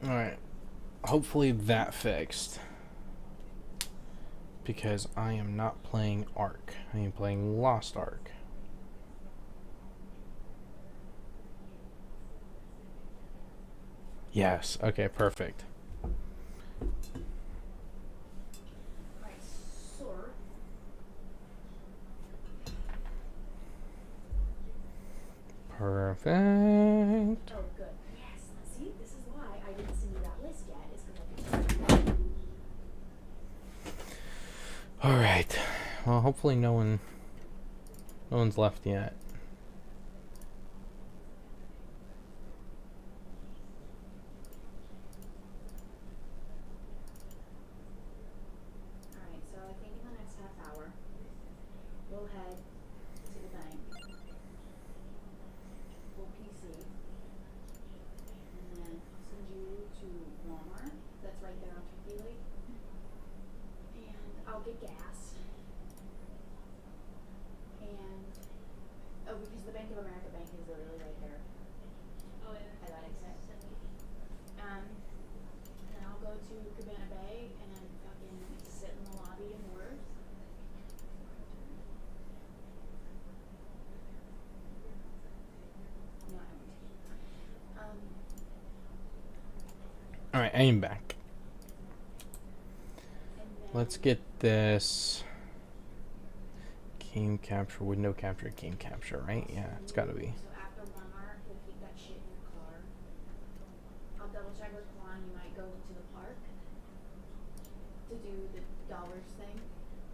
Alright. Hopefully that fixed. Because I am not playing Ark. I am playing Lost Ark. Yes. Okay, perfect. Perfect. Oh, good. Yes. See, this is why I didn't send you that list yet. Is because I Alright. Well, hopefully no one's left yet. Alright, so I think in the next half hour, we'll head to the bank. We'll PC. And then I'll send you to Walmart. That's right there on Turkey Lake. And I'll get gas. And, oh, because the Bank of America bank is literally right there. Oh, yeah. At that exit. And then I'll go to Cabana Bay and fucking sit in the lobby and work. No, I won't. Alright, I am back. And then Let's get this game capture, window capture, game capture, right? Yeah, it's gotta be. So after Walmart, we'll keep that shit in your car. I'll double check with Quan. You might go to the park to do the dollars thing.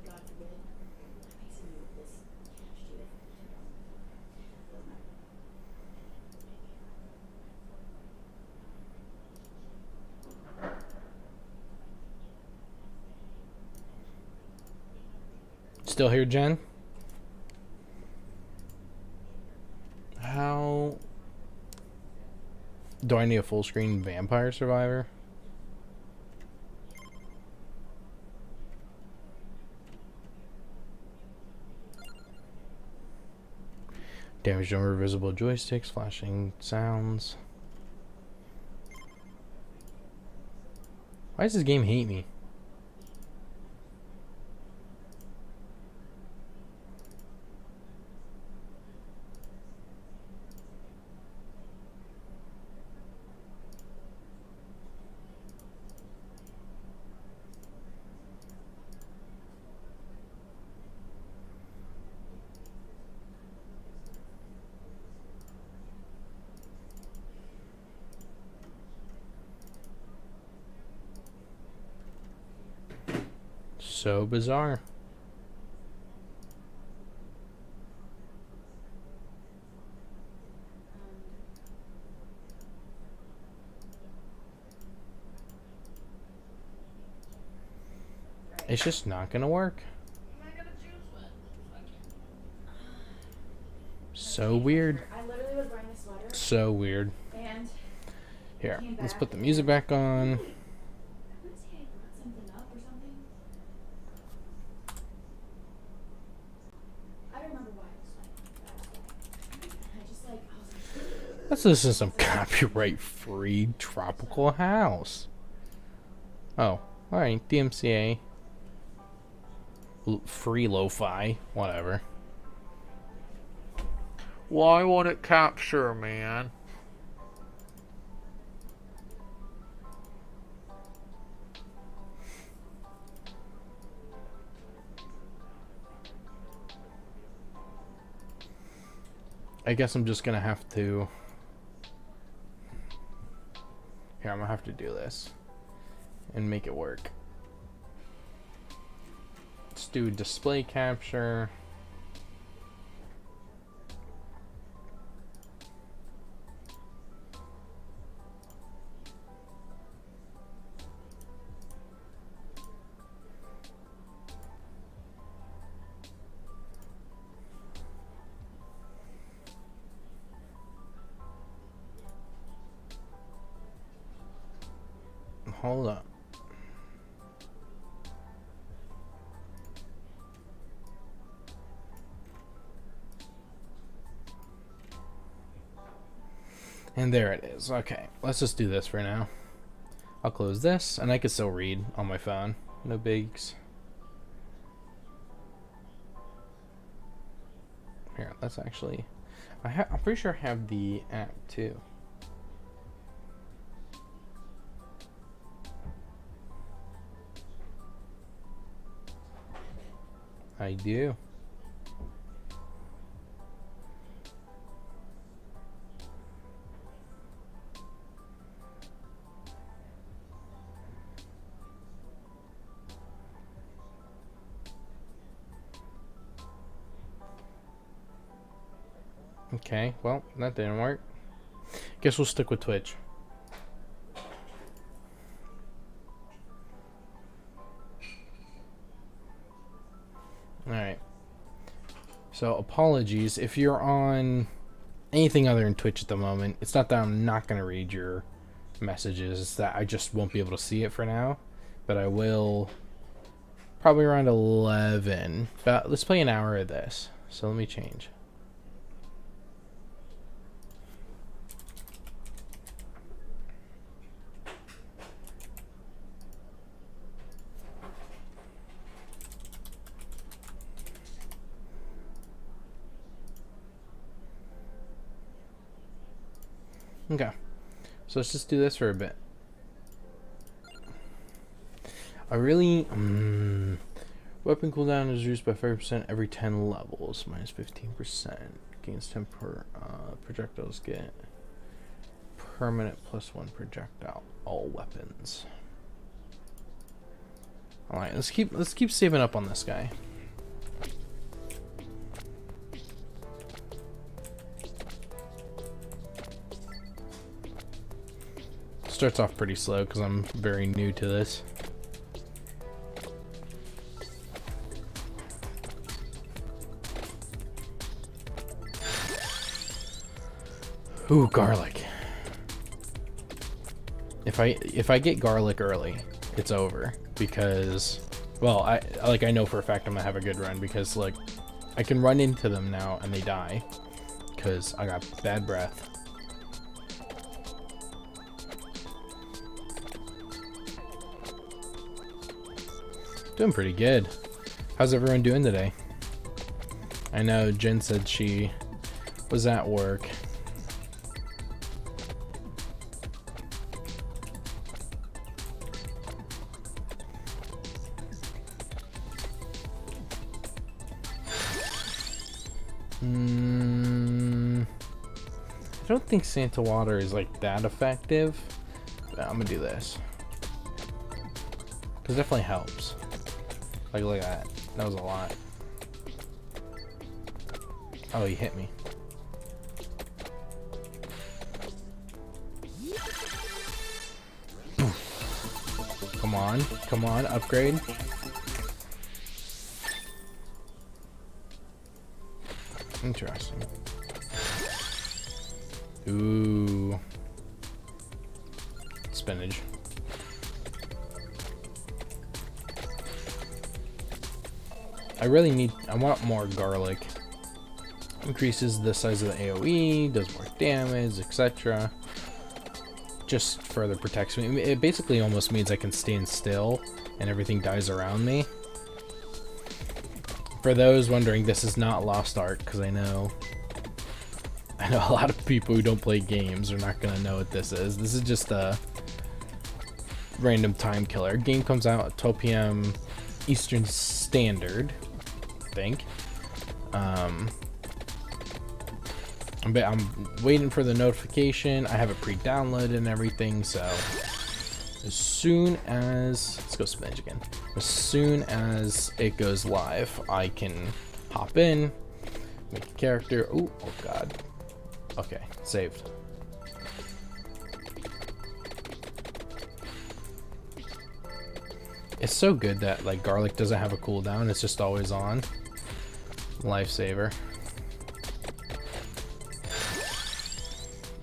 God forbid. I may send you this cash to you. Doesn't matter. Still here, Jen? How do I need a full screen Vampire Survivor? Damage over visible joysticks, flashing sounds. Why does this game hate me? So bizarre. It's just not gonna work. So weird. I literally was wearing a sweater So weird. and Here, came let's back put the music back on. I want to say I brought something up or something. I don't remember why I was like, I just like, I was like, Let's listen to some copyright-free tropical house. Oh, alright, DMCA. Free lo-fi, whatever. Why won't it capture, man? I guess I'm just gonna have to... Here, I'm gonna have to do this. And make it work. Let's do display capture. Hold up. And there it is. Okay, let's just do this for now. I'll close this, and I can still read on my phone. No bigs. Here, let's actually... I'm pretty sure I have the app, too. I do. Okay, well, that didn't work. Guess we'll stick with Twitch. Alright. So, apologies. If you're on anything other than Twitch at the moment, it's not that I'm not going to read your messages. It's that I just won't be able to see it for now. But I will probably around 11. But let's play an hour of this. So, let me change. Okay, so let's just do this for a bit. I really... weapon cooldown is reduced by 5% every 10 levels, minus 15%. Gains 10 per... projectiles get permanent +1 projectile. All weapons. Alright, let's keep saving up on this guy. Starts off pretty slow because I'm very new to this. Ooh, garlic. If I get garlic early, it's over because, well, I know for a fact I'm gonna have a good run because like I can run into them now and they die because I got bad breath. Doing pretty good. How's everyone doing today? I know Jen said she was at work. I don't think Santa water is like that effective, but I'm gonna do this. Cause it definitely helps. Like, look at that. That was a lot. Oh, he hit me. Come on. Come on. Upgrade. Interesting. Ooh. Spinach. I want more garlic. Increases the size of the AoE, does more damage, etc. Just further protects me. It basically almost means I can stand still and everything dies around me. For those wondering, this is not Lost Ark, because I know a lot of people who don't play games are not going to know what this is. This is just a random time killer. Game comes out at 12 p.m. Eastern Standard, I think. I'm waiting for the notification. I have it pre-downloaded and everything, so as soon as... Let's go spinach again. As soon as it goes live, I can hop in, make a character. Ooh, oh god. Okay, saved. It's so good that like garlic doesn't have a cooldown, it's just always on. Lifesaver.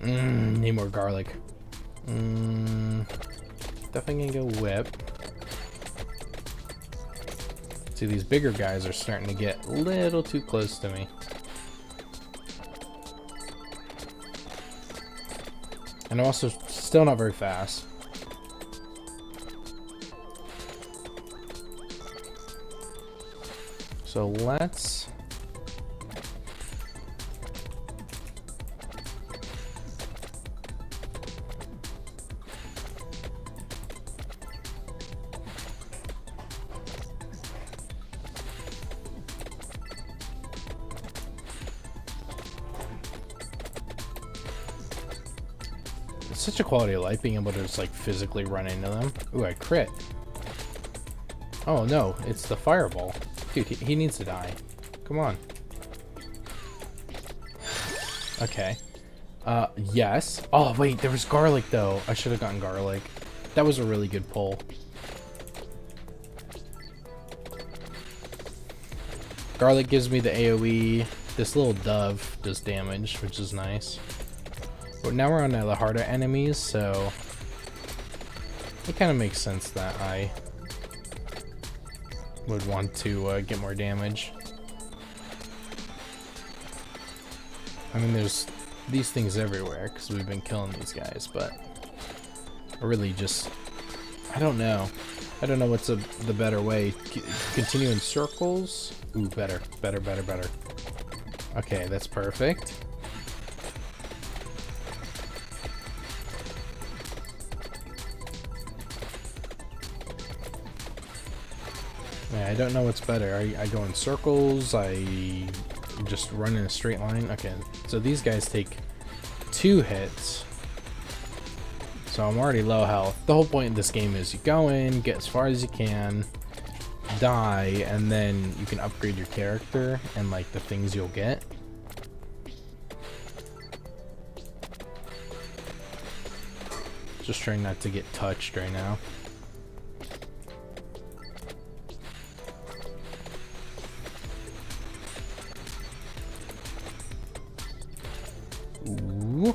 Need more garlic. Definitely gonna go whip. See, these bigger guys are starting to get a little too close to me. And I'm also still not very fast. So let's... It's such a quality of life being able to just like physically run into them. Ooh, I crit. Oh no, it's the fireball. Dude, he needs to die. Come on. Okay. Yes. Oh wait, there was garlic though. I should have gotten garlic. That was a really good pull. Garlic gives me the AoE. This little dove does damage, which is nice. But now we're on the harder enemies, so it kind of makes sense that I would want to get more damage. I mean, there's these things everywhere because we've been killing these guys, but I really just, I don't know. I don't know what's the better way. Continue in circles? Ooh, better. Okay, that's perfect. Yeah, I don't know what's better. I go in circles, I just run in a straight line. Okay, so these guys take 2 hits. So I'm already low health. The whole point of this game is you go in, get as far as you can, die, and then you can upgrade your character and like the things you'll get. Just trying not to get touched right now. Ooh.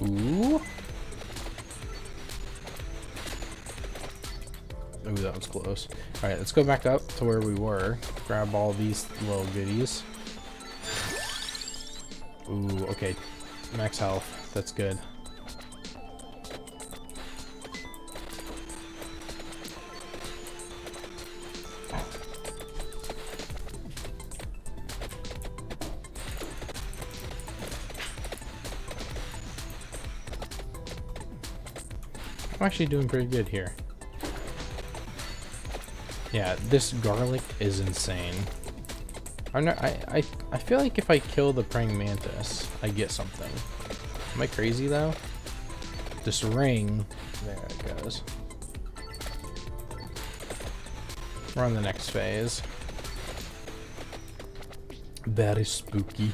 Ooh. Ooh, that was close. Alright, let's go back up to where we were. Grab all these little goodies. Ooh, okay. Max health. That's good. I'm actually doing pretty good here. Yeah, this garlic is insane. I feel like if I kill the praying mantis, I get something. Am I crazy though? This ring, there it goes. We're on the next phase. Very spooky.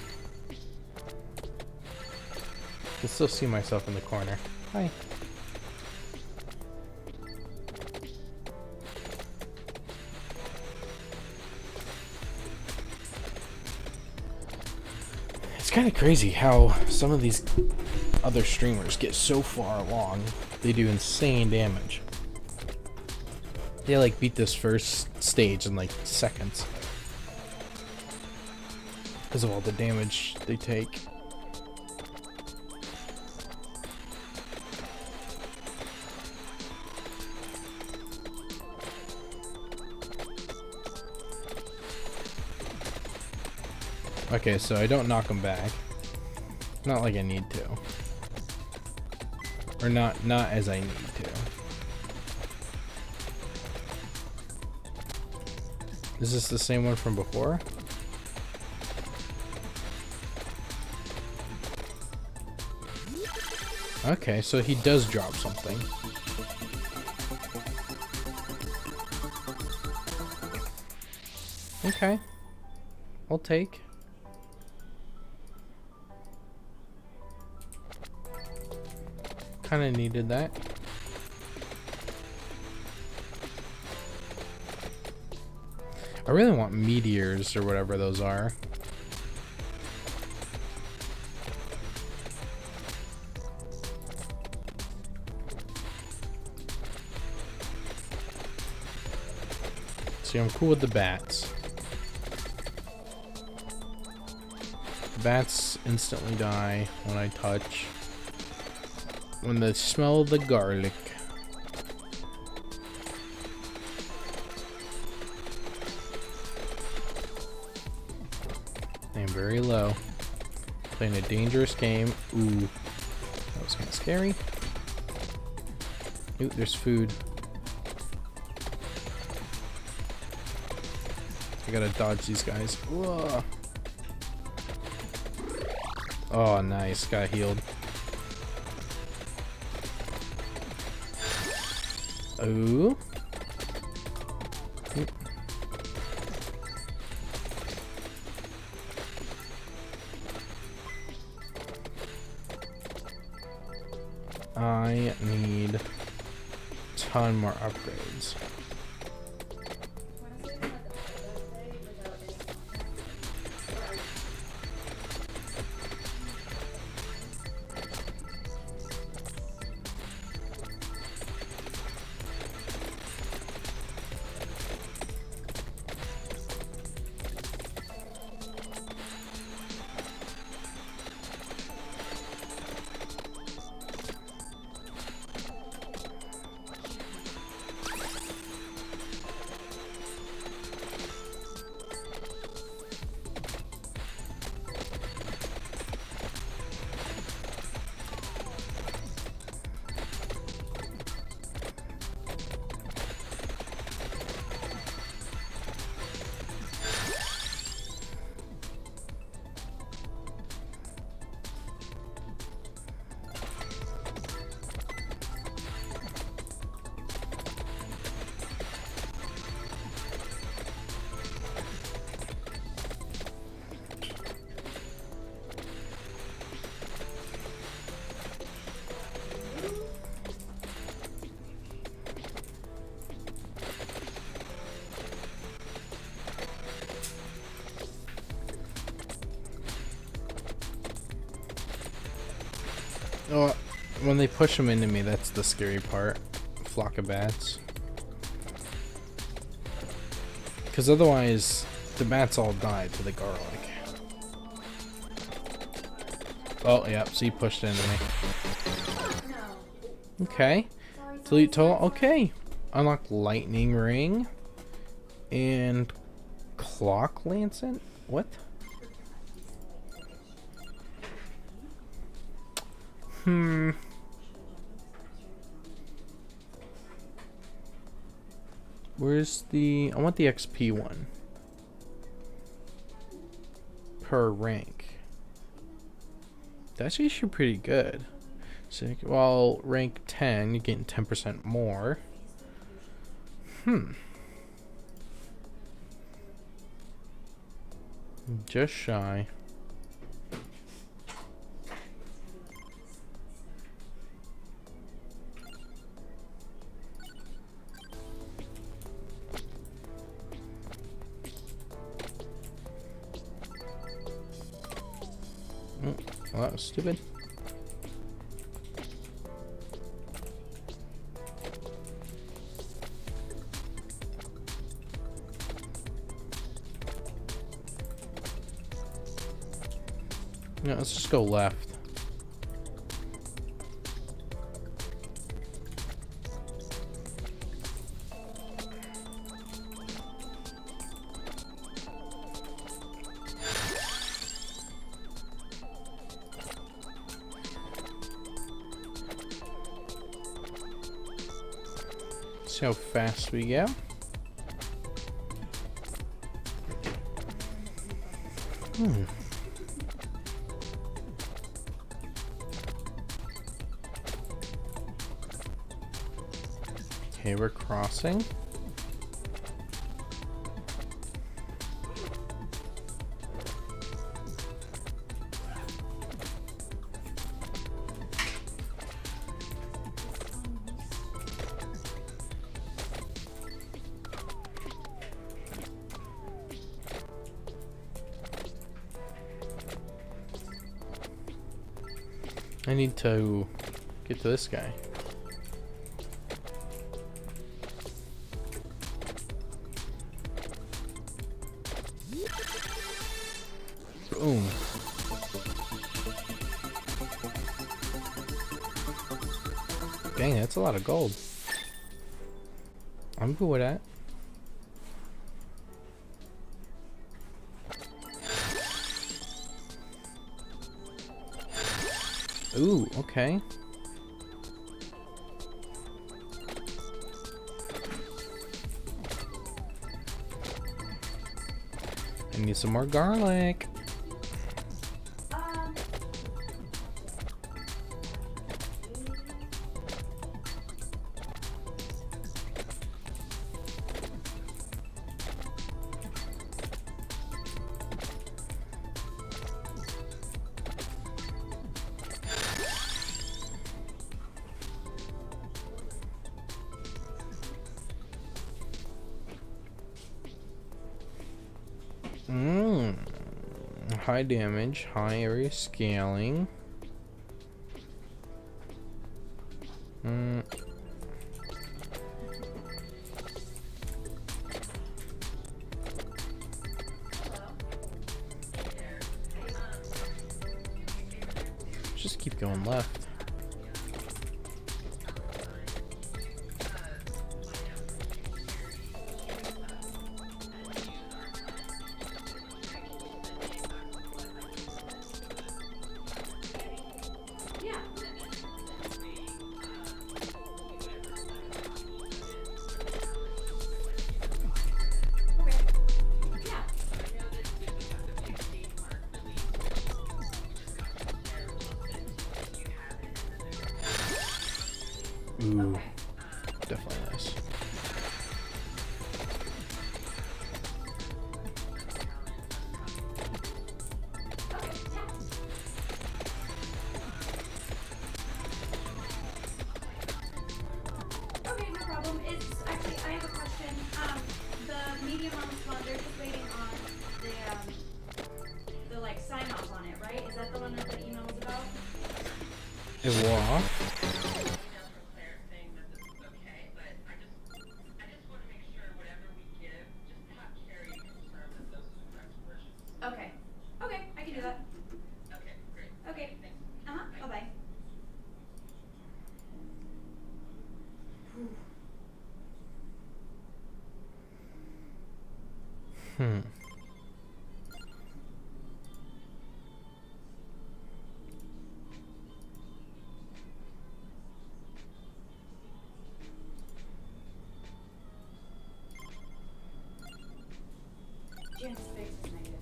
I can still see myself in the corner. Hi. It's kind of crazy how some of these other streamers get so far along. They do insane damage. They like beat this first stage in like seconds because of all the damage they take. Okay, so I don't knock them back. Not like I need to. Or not as I need to. Is this the same one from before? Okay, so he does drop something. Okay. I'll take. Kinda needed that. I really want meteors or whatever those are. See, I'm cool with the bats. Bats instantly die when I touch. When they smell the garlic. very low. Playing a dangerous game. Ooh. That was kind of scary. Ooh, there's food. I gotta dodge these guys. Whoa. Oh, nice. Got healed. Ooh. Oop. I need a ton more upgrades. Oh, when they push them into me, that's the scary part. Flock of bats. Because otherwise, the bats all die to the garlic. Oh, yeah, so he pushed into me. Okay. Delete total. Okay. Unlock lightning ring. And clock lancet? What? Where's the... I want the XP one. Per rank. That's actually pretty good. So, well, rank 10, you're getting 10% more. Just shy. Well, that was stupid. Yeah, let's just go left. See how fast we go. Okay, we're crossing. I need to get to this guy. Boom. Dang, that's a lot of gold. I'm good with that. Ooh, okay. I need some more garlic. Mmm. High damage, high area scaling. Just keep going left. Ooh, definitely nice. Okay, no problem. It's actually, I have a question. The medium one, they're just waiting on the like sign off on it, right? Is that the one that the email was about? Okay. Okay, I can do that. Okay. Bye-bye. Hmm. Jim's face is negative.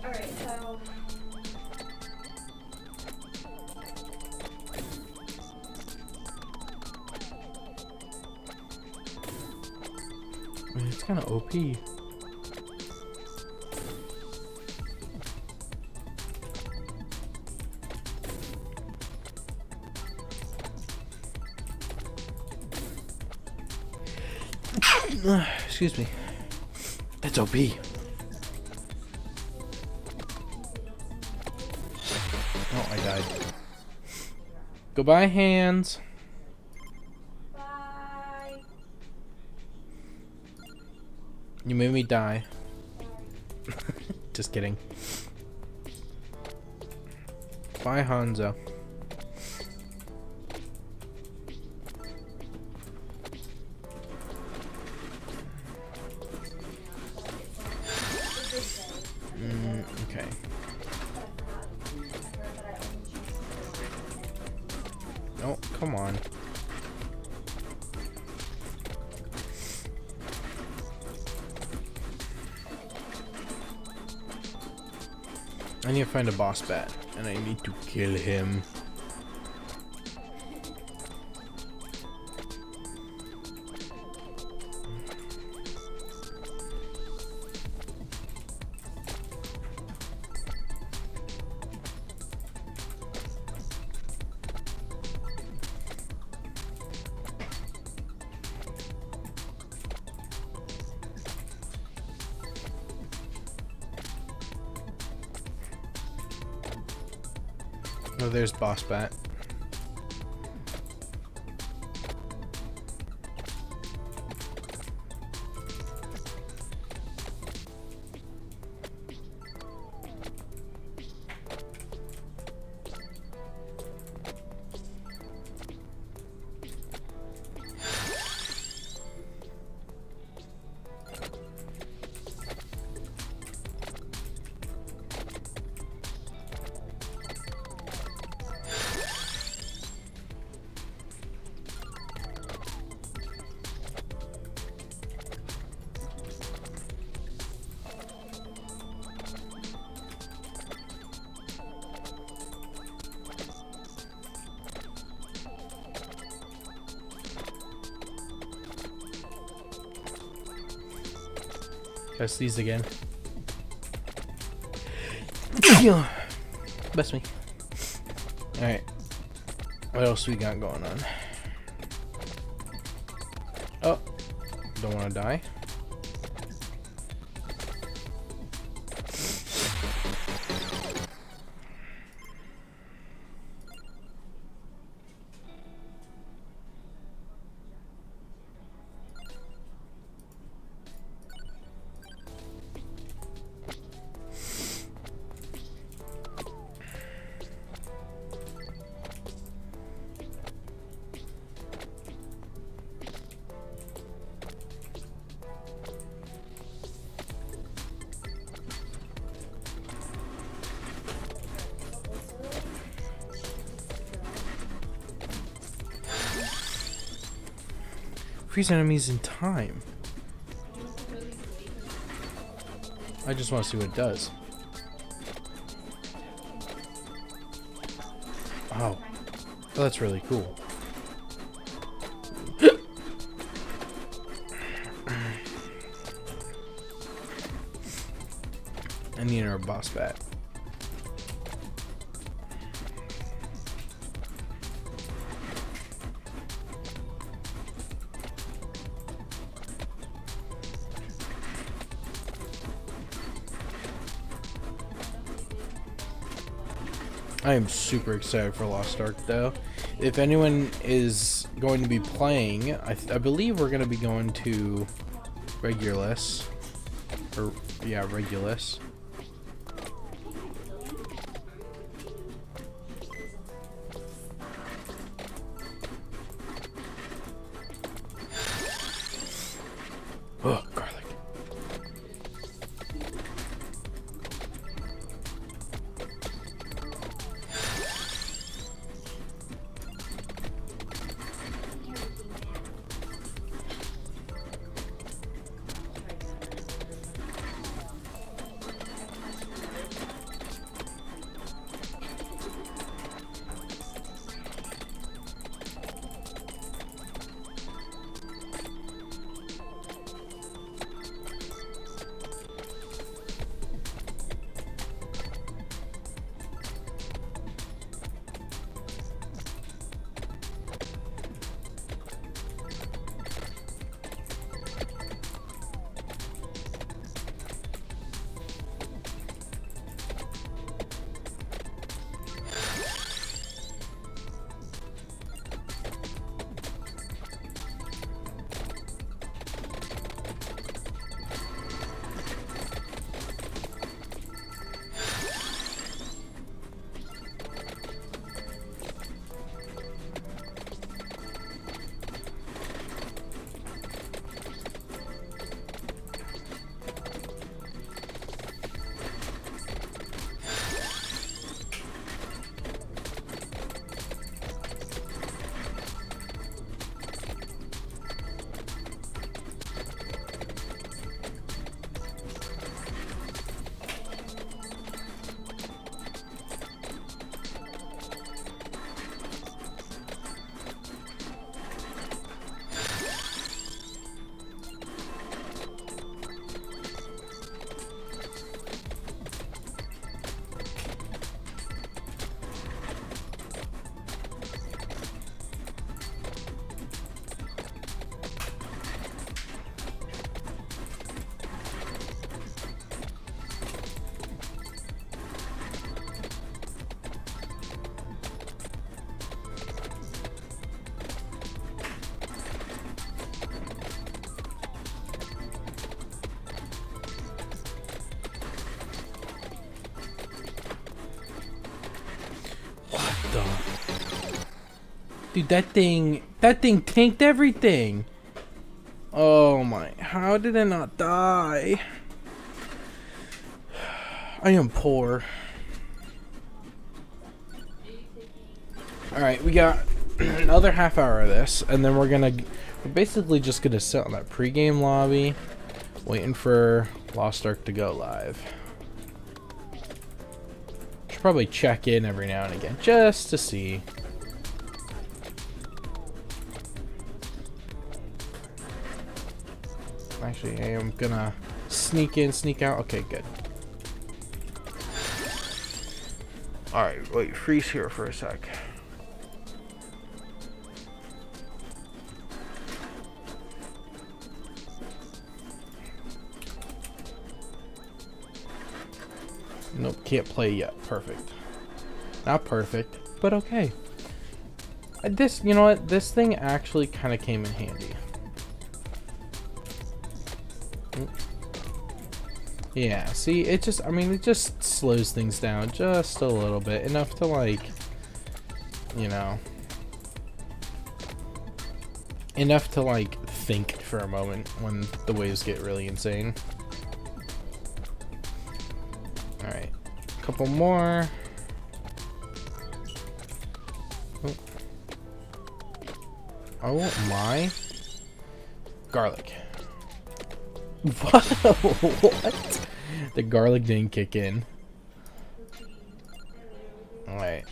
Alright, so It's kind of OP. Excuse me. That's OP. Oh, I died. Goodbye, hands. bye. You made me die. Just kidding. Bye, Hanzo. Okay. Oh, come on. I need to find a boss bat, and I need to kill him. Oh, there's boss bat. Test these again. Bless me. Alright. What else we got going on? Oh. Don't want to die. Freeze enemies in time. I just want to see what it does. Oh, that's really cool. I need our boss bat. I am super excited for Lost Ark though. If anyone is going to be playing, I believe we're going to be going to Regulus. Or, yeah, Regulus. Oh, garlic. Dude, that thing tanked everything. Oh my, how did it not die? I am poor. Alright, we got another half hour of this, and then we're basically just gonna sit on that pregame lobby, waiting for Lost Ark to go live. Should probably check in every now and again, just to see. Actually, I am gonna Sneak in, sneak out. Okay, good. Alright, wait, freeze here for a sec. Nope, can't play yet. Perfect. Not perfect, but okay. This, you know what? This thing actually kind of came in handy. Yeah, see, it just, I mean, it just slows things down just a little bit. Enough to, like, you know, enough to, like, think for a moment when the waves get really insane. Alright, a couple more. Oh my. Garlic. What? The garlic didn't kick in. Alright.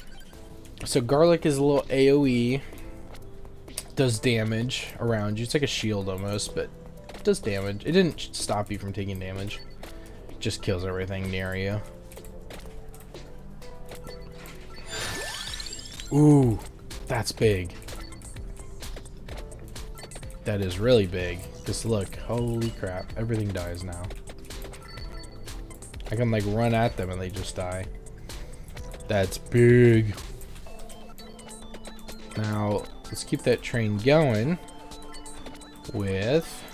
So garlic is a little AoE. Does damage around you. It's like a shield almost, but it does damage. It didn't stop you from taking damage. It just kills everything near you. Ooh, that's big. That is really big. Just look, holy crap, everything dies now. I can like run at them and they just die. That's big. Now, let's keep that train going with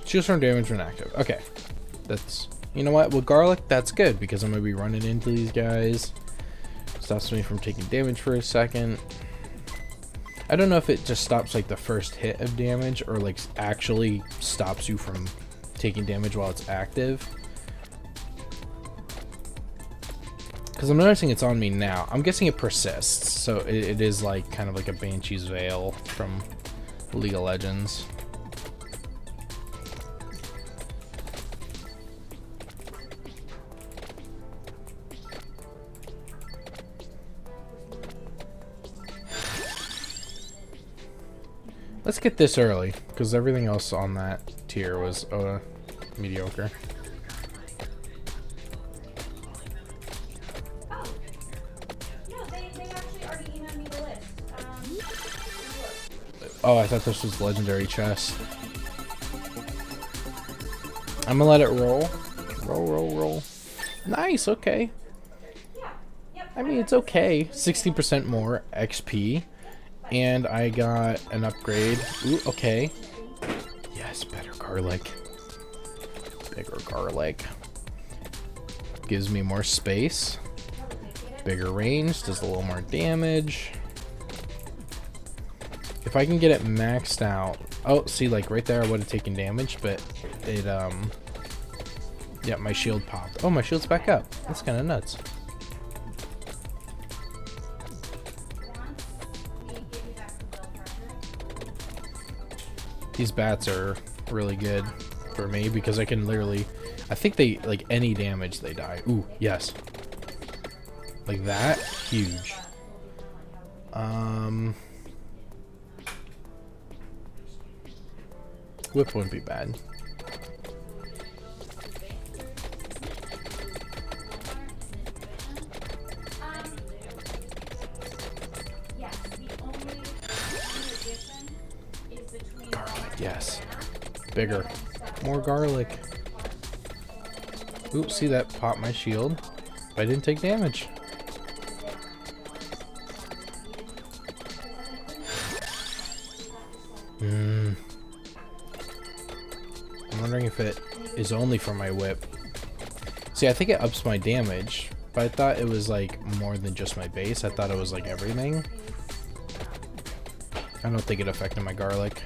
choose from damage when active. Okay, that's, you know what, with garlic, that's good because I'm gonna be running into these guys. Stops me from taking damage for a second. I don't know if it just stops like the first hit of damage or like actually stops you from taking damage while it's active. Because I'm noticing it's on me now. I'm guessing it persists, so it is like kind of like a Banshee's Veil from League of Legends. Let's get this early, because everything else on that tier was mediocre. Oh, no, they actually already emailed me the list. Oh, I thought this was legendary chest. I'm gonna let it roll. Roll. Nice, okay. Yeah, yep. I mean, it's okay. 60% more XP. And I got an upgrade. Ooh, okay. Yes, better garlic. Bigger garlic. Gives me more space. Bigger range, does a little more damage. If I can get it maxed out. Oh, see, like right there I would have taken damage, but it, yeah, my shield popped. Oh, my shield's back up. That's kind of nuts. These bats are really good for me because I can literally, I think they, like any damage they die. Ooh, yes. Like that, huge. Whip wouldn't be bad. Yes. Bigger. More garlic. Oops, see that popped my shield. But I didn't take damage. I'm wondering if it is only for my whip. See, I think it ups my damage. But I thought it was like more than just my base. I thought it was like everything. I don't think it affected my garlic.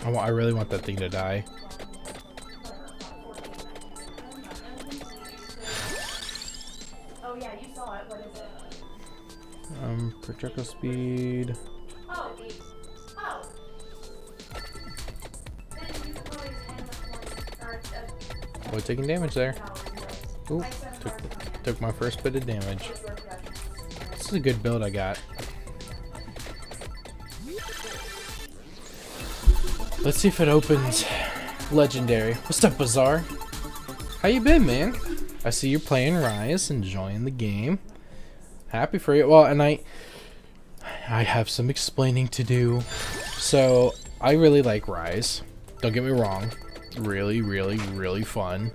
I really want that thing to die. Oh yeah, you saw it. What is it? Projectile speed. Oh, oh. Then you could always hand the point, or Oh, taking damage there. Ooh, took my first bit of damage. This is a good build I got. Let's see if it opens legendary. What's up, Bazaar? How you been, man? I see you're playing Rise, enjoying the game. Happy for you. Well, and I have some explaining to do. So, I really like Rise. Don't get me wrong. Really, really, really fun.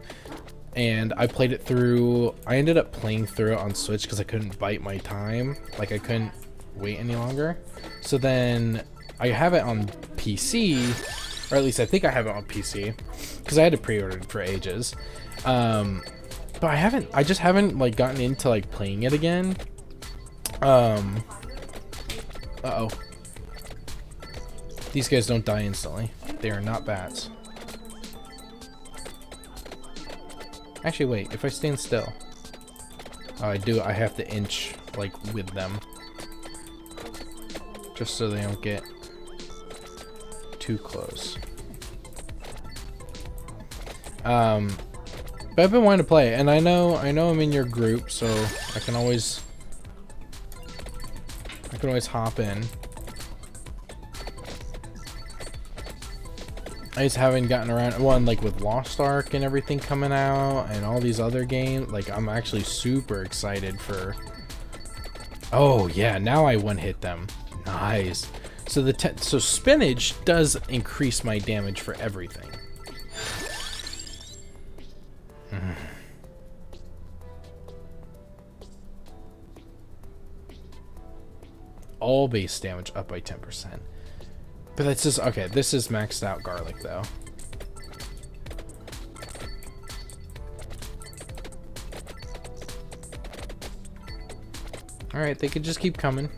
And I played it through... I ended up playing through it on Switch because I couldn't bite my time. Like, I couldn't wait any longer. So then, I have it on PC. Or at least I think I have it on PC. Because I had it pre-ordered for ages. But I just haven't, like, gotten into, like, playing it again. Uh-oh. These guys don't die instantly. They are not bats. Actually, wait. If I stand still. Oh, I do. I have to inch, like, with them. Just so they don't get too close. But I've been wanting to play, and I know I'm in your group, so I can always hop in. I just haven't gotten around one, like with Lost Ark and everything coming out, and all these other games. Like, I'm actually super excited for. Oh yeah, now I one hit them. Nice. So so spinach does increase my damage for everything. All base damage up by 10%. But that's just okay. This is maxed out garlic though. All right, they could just keep coming.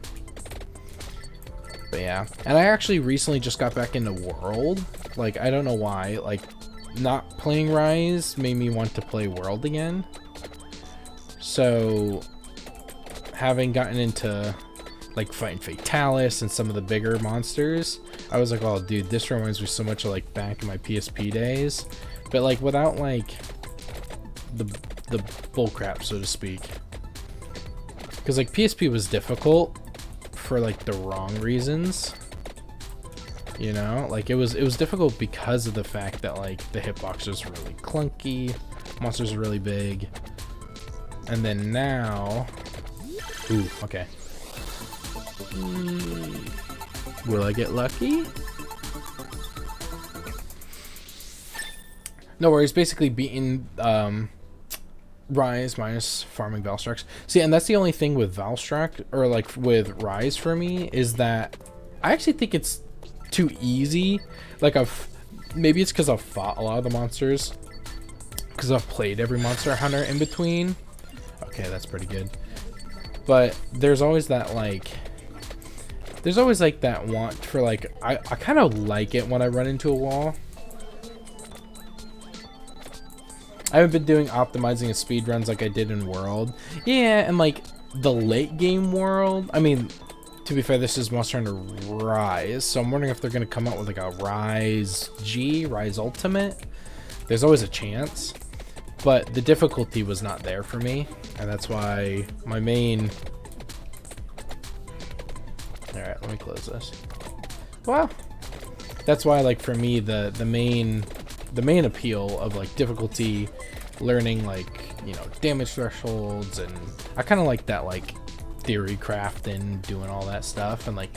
But yeah, and I actually recently just got back into World. Like, I don't know why. Like, not playing Rise made me want to play World again. So, having gotten into like fighting Fatalis and some of the bigger monsters, I was like, oh dude, this reminds me so much of like back in my PSP days, but like without like the bullcrap, so to speak. Because like PSP was difficult for like the wrong reasons, you know, like it was difficult because of the fact that like the hitbox was really clunky, monsters are really big, and then now, ooh, okay. Will I get lucky? No worries, basically beating Rise minus farming Valstrax. See, and that's the only thing with Valstrax, or like with Rise for me, is that I actually think it's too easy. Like maybe it's because I've fought a lot of the monsters, because I've played every Monster Hunter in between. Okay, that's pretty good. But there's always that like... There's always like that want for like... I kind of like it when I run into a wall. I haven't been doing optimizing and speed runs like I did in World. Yeah, and like the late game World... I mean, to be fair, this is Monster Hunter Rise. So I'm wondering if they're going to come out with like a Rise G, Rise Ultimate. There's always a chance. But the difficulty was not there for me. And that's why my main... Alright, let me close this. Wow. That's why, like, for me, the main appeal of, like, difficulty, learning, like, you know, damage thresholds, and I kind of like that, like, theory crafting, doing all that stuff, and, like,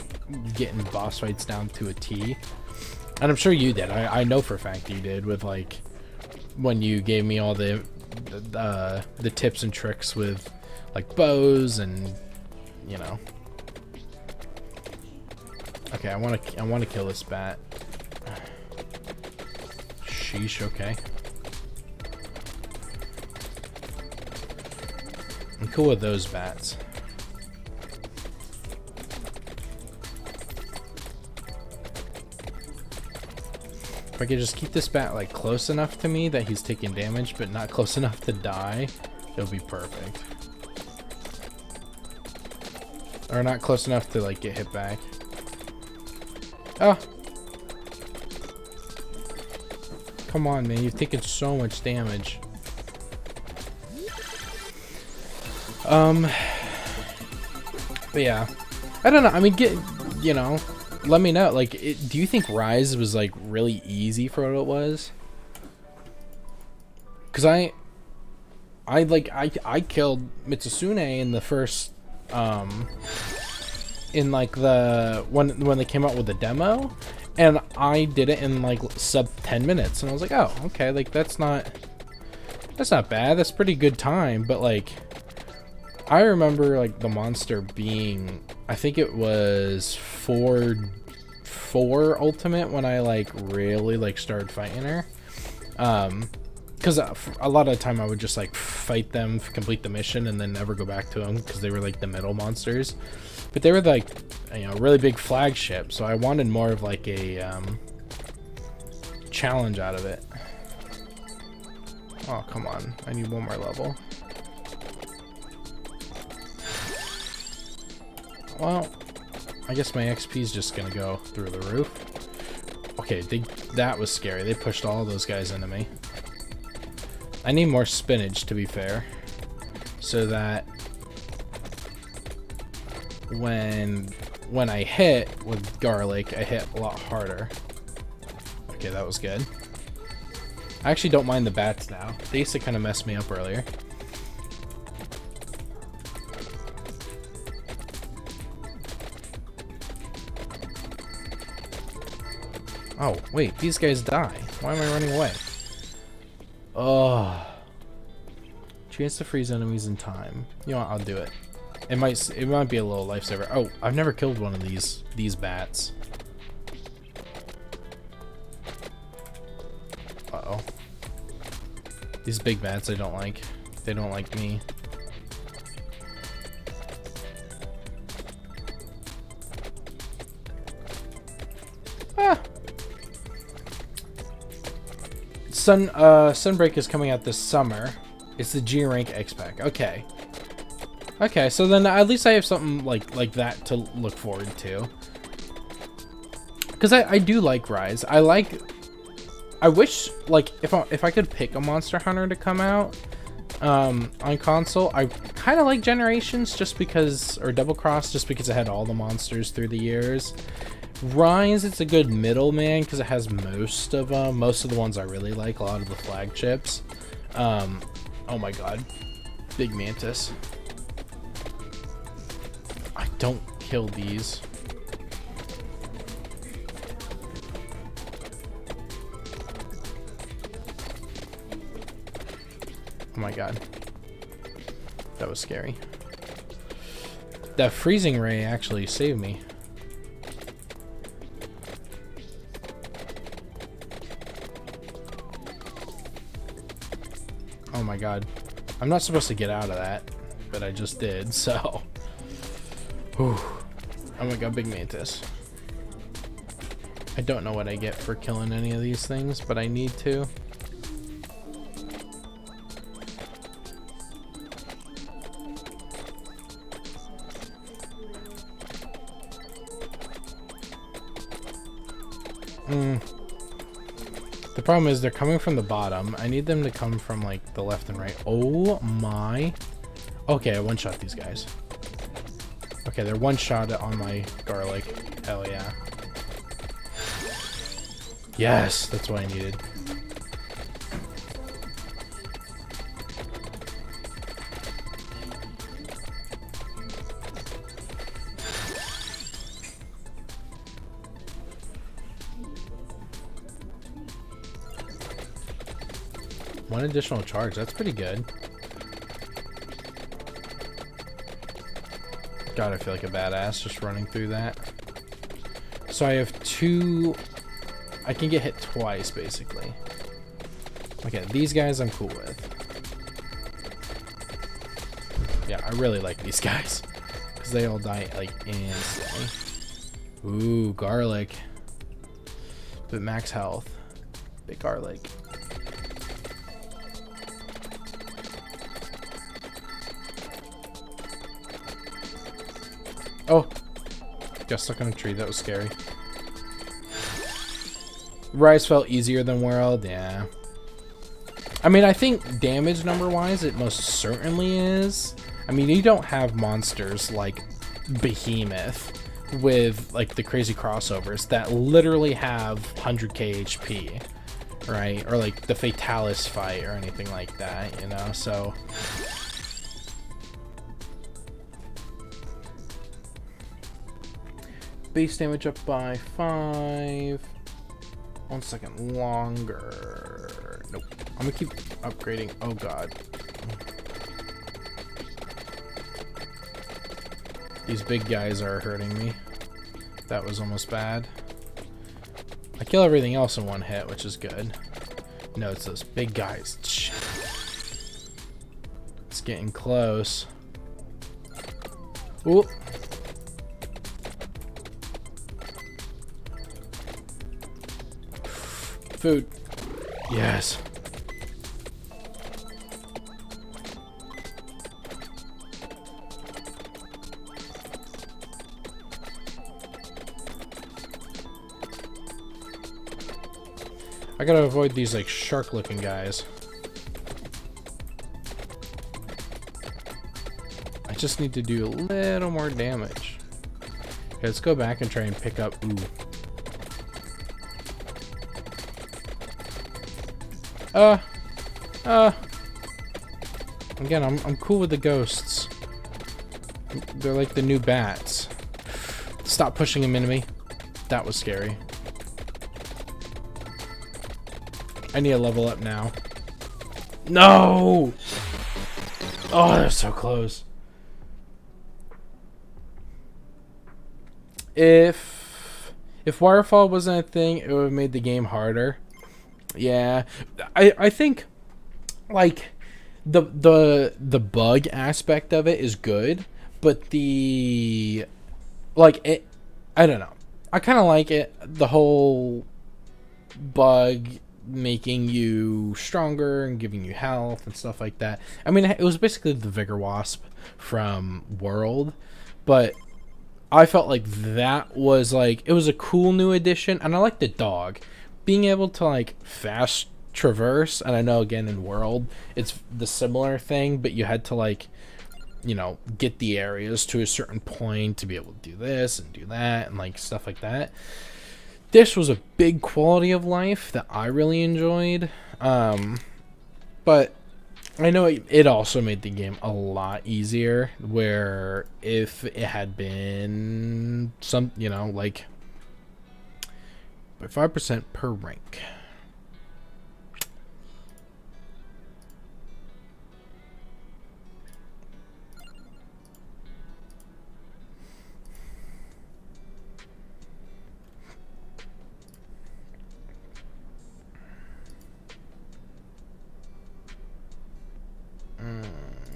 getting boss fights down to a T. And I'm sure you did. I know for a fact you did with, like, when you gave me all the tips and tricks with, like, bows and, you know. Okay, I want to kill this bat. Sheesh, okay. I'm cool with those bats. I could just keep this bat like close enough to me that he's taking damage, but not close enough to die, it'll be perfect. Or not close enough to like get hit back. Oh! Come on, man, you've taken so much damage. But yeah, I don't know. I mean, you know, let me know. Like, do you think Rise was like really easy for what it was? Cause I killed Mitsusune in the first, in like the when they came out with the demo, and I did it in like sub 10 minutes, and I was like, oh, okay, like that's not bad. That's pretty good time, but like. I remember like the monster being, I think it was 4 ultimate when I like really like started fighting her. Because a lot of the time I would just like fight them, complete the mission, and then never go back to them because they were like the middle monsters. But they were like, you know, really big flagship, so I wanted more of like a challenge out of it. Oh, come on. I need one more level. Well, I guess my XP is just gonna go through the roof. Okay, that was scary. They pushed all those guys into me. I need more spinach, to be fair, so that when I hit with garlic, I hit a lot harder. Okay, that was good. I actually don't mind the bats now. They used to kind of mess me up earlier. Oh, wait, these guys die. Why am I running away? Oh. Chance to freeze enemies in time. You know what, I'll do it. It might be a little lifesaver. Oh, I've never killed one of these bats. Uh-oh. These big bats I don't like. They don't like me. Ah! Sunbreak is coming out this summer. It's the G rank X pack. Okay. Okay, so then at least I have something like that to look forward to. Because I do like Rise. I wish like if I could pick a Monster Hunter to come out on console. I kind of like Generations just because, or Double Cross just because it had all the monsters through the years. Rise, it's a good middleman because it has most of the ones I really like, a lot of the flagships. Oh my god, big mantis. I don't kill these. Oh my god, that was scary. That freezing ray actually saved me. Oh my god. I'm not supposed to get out of that, but I just did, so. Whew. Oh my god, big mantis. I don't know what I get for killing any of these things, but I need to. The problem is they're coming from the bottom. I need them to come from like the left and right. Oh my. Okay, I one-shot these guys. Okay, they're one-shot on my garlic. Hell yeah. Yes, that's what I needed. One additional charge, that's pretty good. God, I feel like a badass just running through that. So I have 2... I can get hit twice, basically. Okay, these guys I'm cool with. Yeah, I really like these guys. Because they all die, like, instantly. Ooh, garlic. But max health. Big garlic. Oh! Got stuck on a tree. That was scary. Rise felt easier than World. Yeah. I mean, I think damage number-wise, it most certainly is. I mean, you don't have monsters like Behemoth with, like, the crazy crossovers that literally have 100k HP, right? Or, like, the Fatalis fight or anything like that, you know? So... base damage up by 5. 1 second longer. Nope. I'm gonna keep upgrading. Oh god. These big guys are hurting me. That was almost bad. I kill everything else in one hit, which is good. No, it's those big guys. It's getting close. Ooh. Food. Yes. I gotta avoid these like shark looking guys. I just need to do a little more damage. Okay, let's go back and try and pick up. Ooh. Again, I'm cool with the ghosts. They're like the new bats. Stop pushing them into me. That was scary. I need to level up now. No! Oh, they're so close. If waterfall wasn't a thing, it would have made the game harder. Yeah, I think like the bug aspect of it is good, but the like it, I don't know. I kind of like it, the whole bug making you stronger and giving you health and stuff like that. I mean, it was basically the Vigor Wasp from World, but I felt like that was like, it was a cool new addition, and I like the dog. Being able to like fast traverse, and I know again in World it's the similar thing, but you had to like, you know, get the areas to a certain point to be able to do this and do that and like stuff like that. This was a big quality of life that I really enjoyed, but I know it also made the game a lot easier, where if it had been some, you know, like by 5% per rank.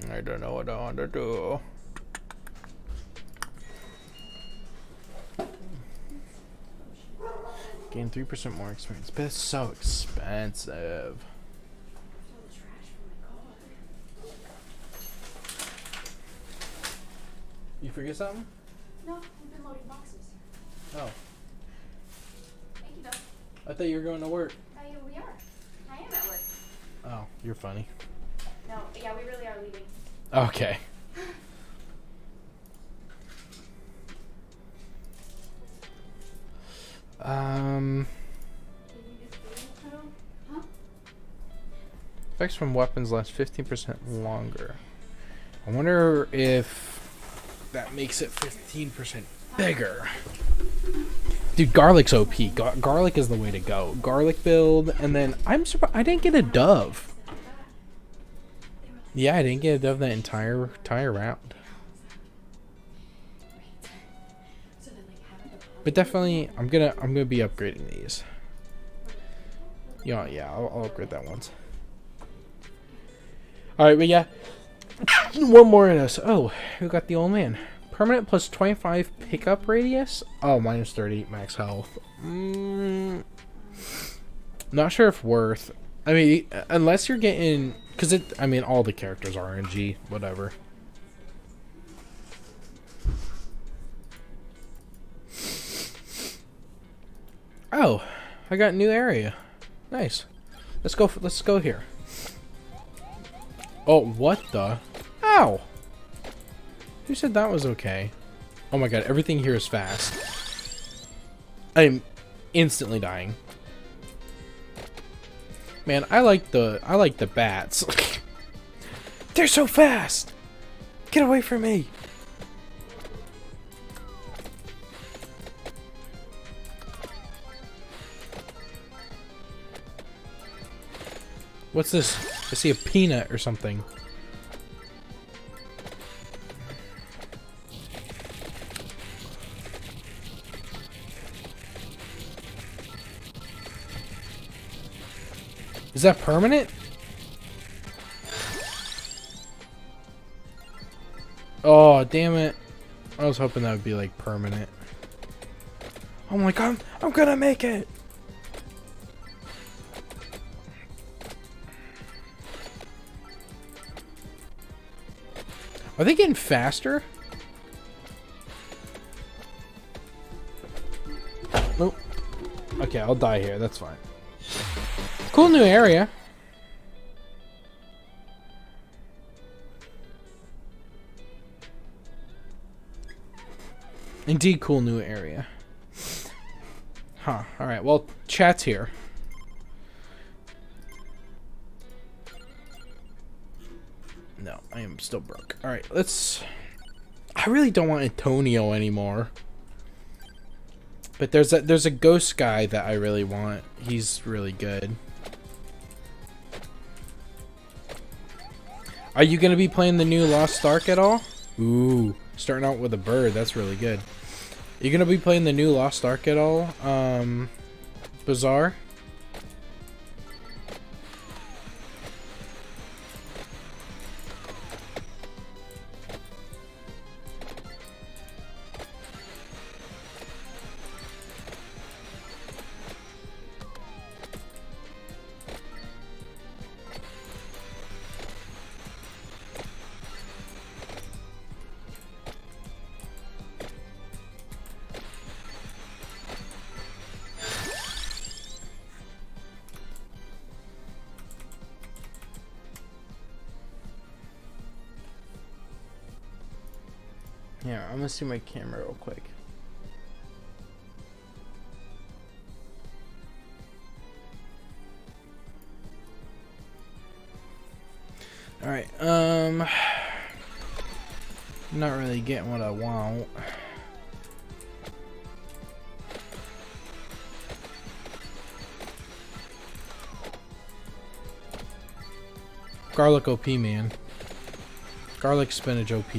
I don't know what I want to do. Gain 3% more experience, but it's so expensive. You forget something? No, we've been loading boxes. Oh, Thank you, though. I thought you were going to work. We are. I am at work. Oh, you're funny. No, yeah, we really are leaving. Okay. Huh? Effects from weapons last 15% longer. I wonder if that makes it 15% bigger. Dude, garlic's OP. Garlic is the way to go. Garlic build, and then I'm surprised I didn't get a dove. Yeah, I didn't get a dove that entire round. But definitely, I'm gonna be upgrading these. Yeah, I'll upgrade that once. All right, but yeah, one more in us. Oh, we got the old man. Permanent plus 25 pickup radius. Oh, minus 30 max health. Not sure if worth. I mean, unless you're getting, because it. I mean, all the characters are RNG, whatever. Oh, I got a new area. Nice. Let's go. Let's go here. Oh, what the? Ow! Who said that was okay? Oh my god, everything here is fast. I'm instantly dying. Man, I like the bats. They're so fast. Get away from me. What's this? I see a peanut or something. Is that permanent? Oh, damn it. I was hoping that would be like permanent. Oh my god, I'm gonna make it. Are they getting faster? Nope. Okay, I'll die here. That's fine. Cool new area. Indeed, cool new area. Huh. Alright, well, chat's here. No, I am still broke. Alright, let's... I really don't want Antonio anymore. But there's a ghost guy that I really want. He's really good. Are you going to be playing the new Lost Ark at all? Ooh, starting out with a bird. That's really good. You going to be playing the new Lost Ark at all? Bazaar? Yeah, I'm gonna see my camera real quick. Alright, not really getting what I want. Garlic OP, man. Garlic spinach OP.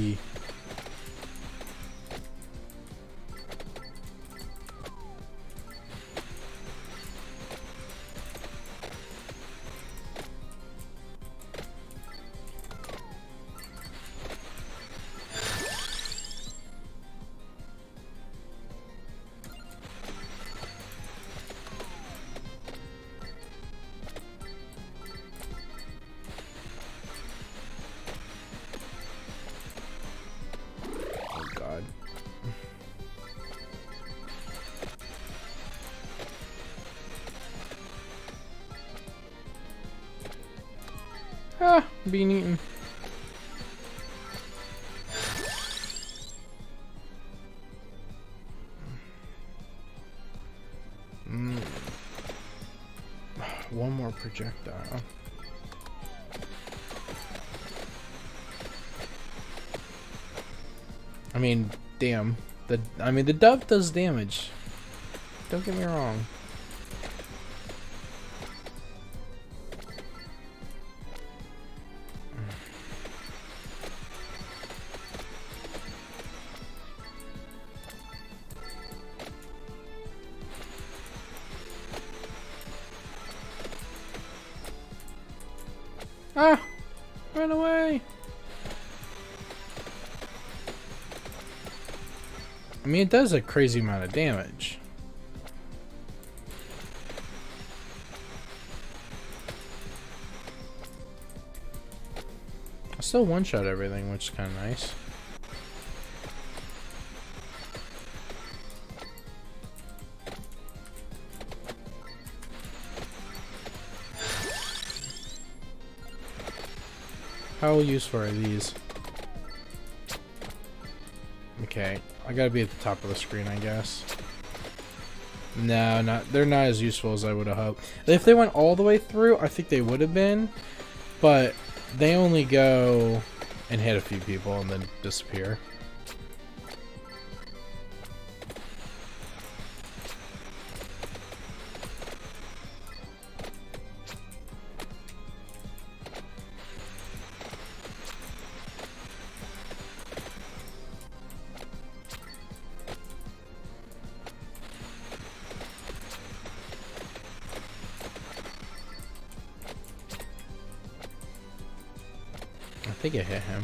Ah, being eaten. One more projectile. I mean, damn. The dove does damage. Don't get me wrong. Ah! Run away! I mean, it does a crazy amount of damage. I still one-shot everything, which is kind of nice. How useful are these? Okay, I gotta be at the top of the screen, I guess. No, they're not as useful as I would have hoped. If they went all the way through, I think they would have been, but they only go and hit a few people and then disappear. I think it hit him.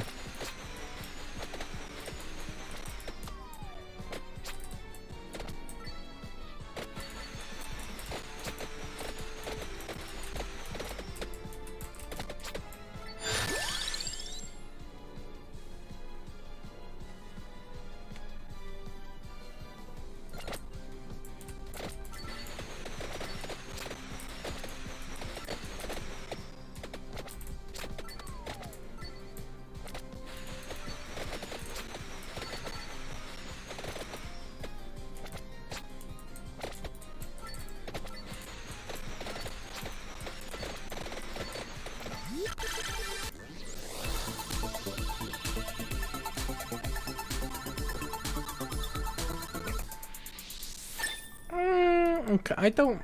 Okay, I don't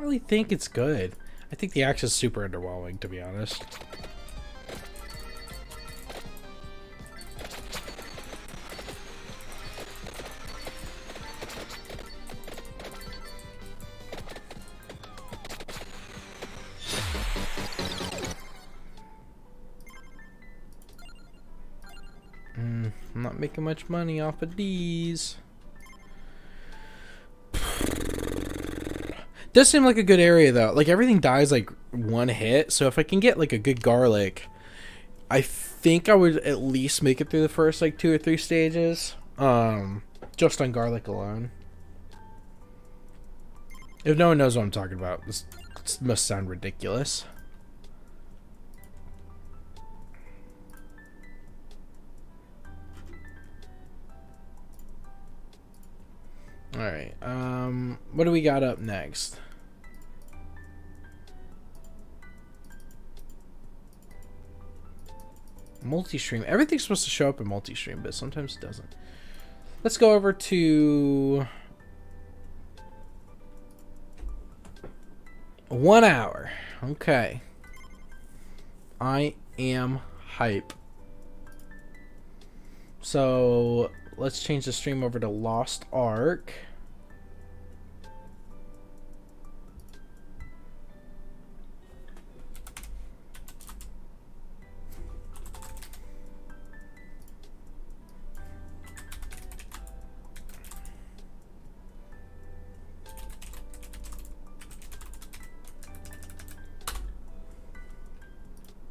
really think it's good. I think the axe is super underwhelming, to be honest. I'm not making much money off of these. Does seem like a good area though. Like everything dies like one hit, so if I can get like a good garlic, I think I would at least make it through the first like 2 or 3 stages. Just on garlic alone. If no one knows what I'm talking about, this must sound ridiculous. Alright, what do we got up next? Multi-stream. Everything's supposed to show up in multi-stream, but sometimes it doesn't. Let's go over to 1 hour. Okay. I am hype. So let's change the stream over to Lost Ark.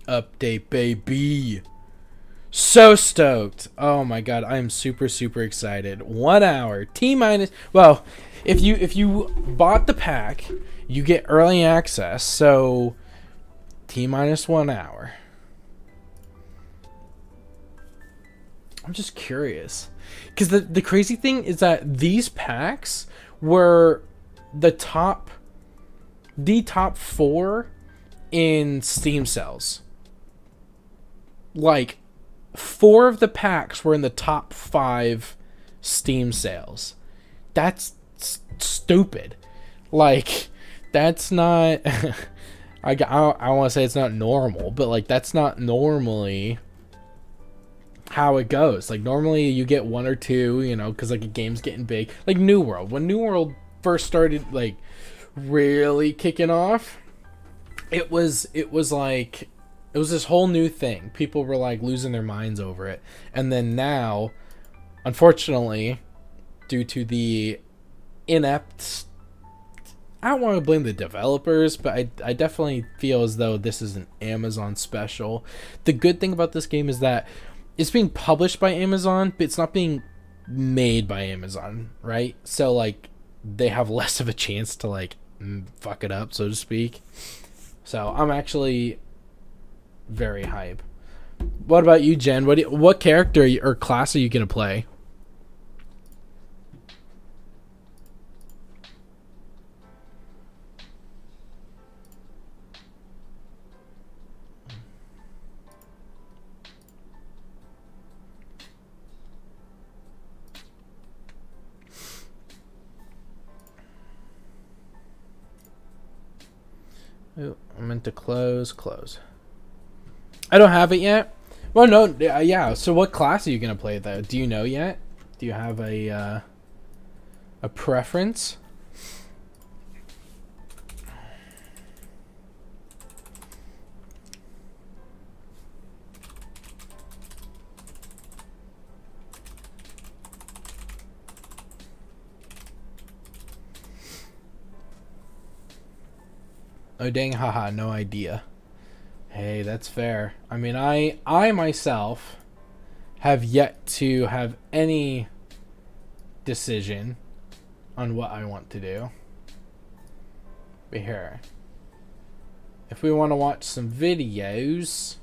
Update, baby. So stoked. Oh my god, I am super excited. 1 hour. T minus, well, if you bought the pack, you get early access. So T minus 1 hour. I'm just curious. Cuz the crazy thing is that these packs were the top 4 in Steam sales. Like 4 of the packs were in the top 5 Steam sales. That's stupid. Like that's not I want to say it's not normal, but like that's not normally how it goes. Like normally you get 1 or 2, you know, cuz like a game's getting big. Like New World, when New World first started like really kicking off, it was like it was this whole new thing. People were like losing their minds over it. And then now, unfortunately, due to the inept I don't want to blame the developers, but I definitely feel as though this is an Amazon special. The good thing about this game is that it's being published by Amazon, but it's not being made by Amazon, right? So like they have less of a chance to like fuck it up, so to speak. So I'm actually very hype. What about you, Jen? What character or class are you gonna play? Oh, I meant to close. I don't have it yet. Well, no, yeah. So, what class are you gonna play though? Do you know yet? Do you have a preference? Oh dang, haha, no idea. Hey, that's fair. I mean, I myself have yet to have any decision on what I want to do. But here, if we want to watch some videos,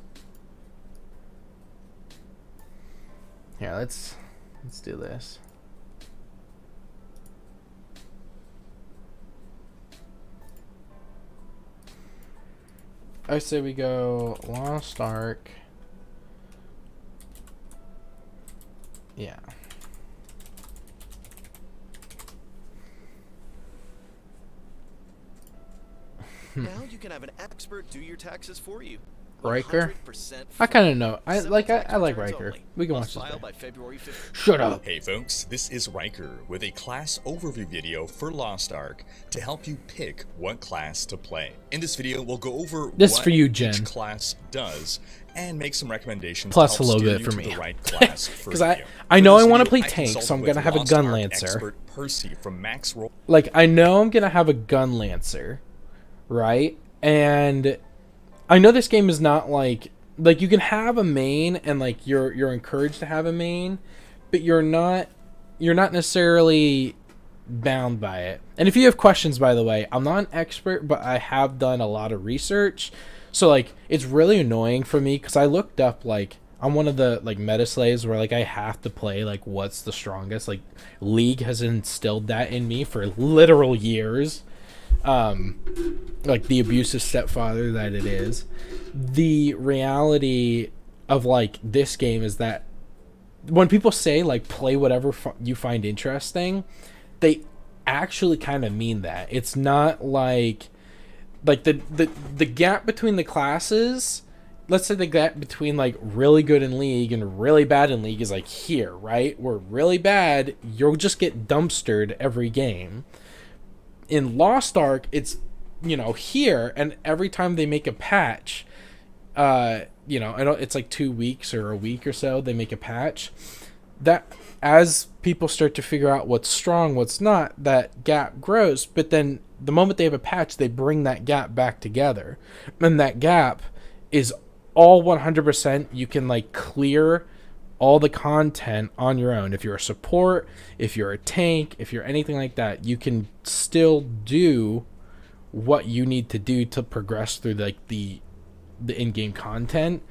here, let's do this. I say we go Lost Ark. Yeah. Now you can have an expert do your taxes for you. Riker? 100% I kind of know. I Simple like tax Riker. returns only. We can Must watch this. file Thing. by February 5th. Shut up. Hey folks, this is Riker with a class overview video for Lost Ark to help you pick what class to play. In this video, we'll go over This what for you, Jen. each class does and make some recommendations Plus to a help little steer bit you for to me. the right class for Because you. I For know this I want to video, play I tank, so consulted I'm gonna with have a Lost gun Ark lancer. expert Percy from Max Roll. Like I know I'm gonna have a gun lancer, right? And I know this game is not like you can have a main and like you're encouraged to have a main, but you're not necessarily bound by it. And if you have questions, by the way, I'm not an expert, but I have done a lot of research. So like it's really annoying for me because I looked up like I'm one of the like meta slaves where like I have to play like what's the strongest. Like League has instilled that in me for literal years. Like the abusive stepfather that it is. The reality of like this game is that when people say like play whatever you find interesting, they actually kind of mean that. It's not like the gap between the classes. Let's say the gap between like really good in League and really bad in League is like here, right? Where really bad, you'll just get dumpstered every game. In Lost Ark, it's here, and every time they make a patch, I don't, it's like 2 weeks or a week or so they make a patch. That as people start to figure out what's strong, what's not, that gap grows. But then the moment they have a patch, they bring that gap back together, and that gap is all 100%. You can like clear all the content on your own. If you're a support, if you're a tank, if you're anything like that, you can still do what you need to do to progress through like the in-game content.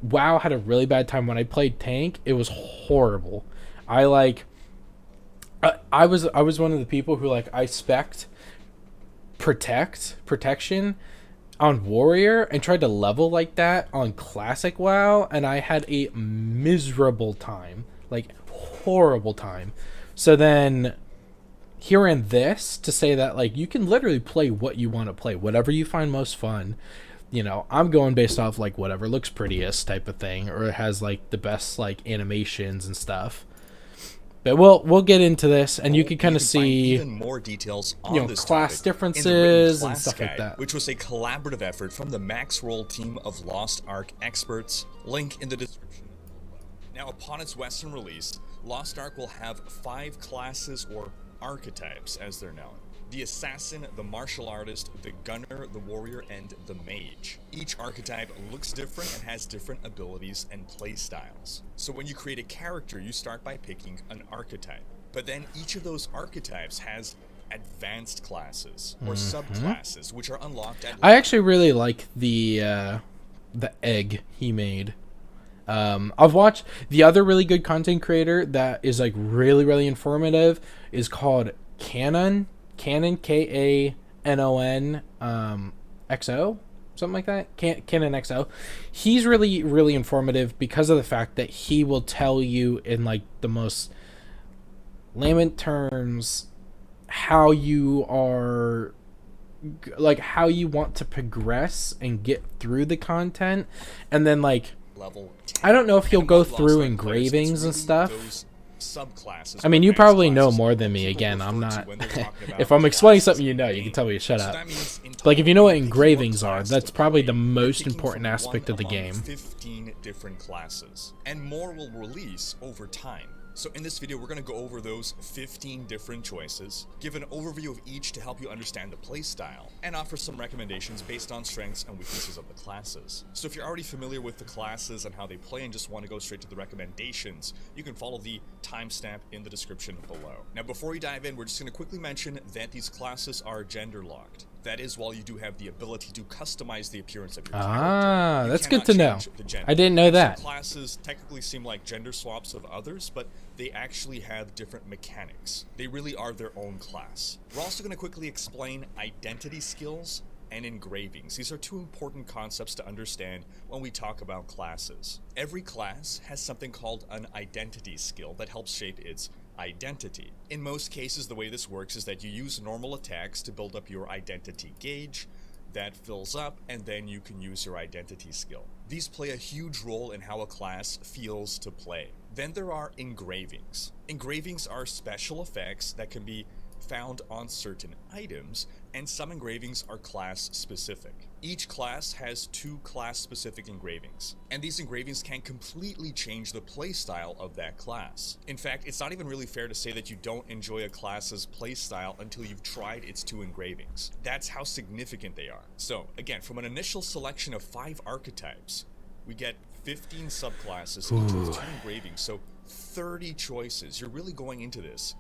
WoW had a really bad time when I played tank. It was horrible. I was one of the people who like I spec'd protection on warrior and tried to level like that on classic WoW, and I had a miserable time, like horrible time. So then hearing this to say that like you can literally play what you want to play, whatever you find most fun. I'm going based off like whatever looks prettiest type of thing, or it has like the best like animations and stuff. But we'll get into this, and you can kind of see even more details on this class topic differences in the written and class stuff like guide, that. which was a collaborative effort from the Max Roll team of Lost Ark experts. Link in the description. Now, upon its Western release, Lost Ark will have 5 classes or archetypes, as they're known. the assassin, the martial artist, the gunner, the warrior, and the mage. Each archetype looks different and has different abilities and play styles. So when you create a character, you start by picking an archetype. But then each of those archetypes has advanced classes or subclasses, which are unlocked at I actually really like the egg he made. I've watched the other really good content creator that is like really informative is called Canon Kanon XO, something like that. Canon XO. He's really informative because of the fact that he will tell you in like the most layman terms how you are, like how you want to progress and get through the content, and then like level 10. I don't know if he'll And go what Lost through Ark engravings plays, and it's stuff. really those subclasses I mean, or you advanced probably know classes more than me. people Again, I'm refer to not. when they're talking about If I'm explaining classes something you in know, the you can game. tell me to shut So up. that means in Like, if you know what total, picking engravings what are, class that's to probably the play, most picking important from aspect one of the among game. 15 different classes, and more will release over time. So in this video, we're going to go over those 15 different choices, give an overview of each to help you understand the playstyle, and offer some recommendations based on strengths and weaknesses of the classes. So if you're already familiar with the classes and how they play and just want to go straight to the recommendations, you can follow the timestamp in the description below. Now before we dive in, we're just going to quickly mention that these classes are gender locked. That is, while you do have the ability to customize the appearance of your character, you That's cannot good to know. change the gender. I didn't know And that. Some classes technically seem like gender swaps of others, but they actually have different mechanics. They really are their own class. We're also going to quickly explain identity skills and engravings. These are two important concepts to understand when we talk about classes. Every class has something called an identity skill that helps shape its identity. In most cases, the way this works is that you use normal attacks to build up your identity gauge. That fills up, and then you can use your identity skill. These play a huge role in how a class feels to play. Then there are engravings. Engravings are special effects that can be found on certain items, and some engravings are class specific. Each class has 2 class specific engravings, and these engravings can completely change the playstyle of that class. In fact, it's not even really fair to say that you don't enjoy a class's playstyle until you've tried its 2 engravings. That's how significant they are. So again, from an initial selection of 5 archetypes, we get 15 subclasses, each with 2 engravings, so 30 choices. You're really going into this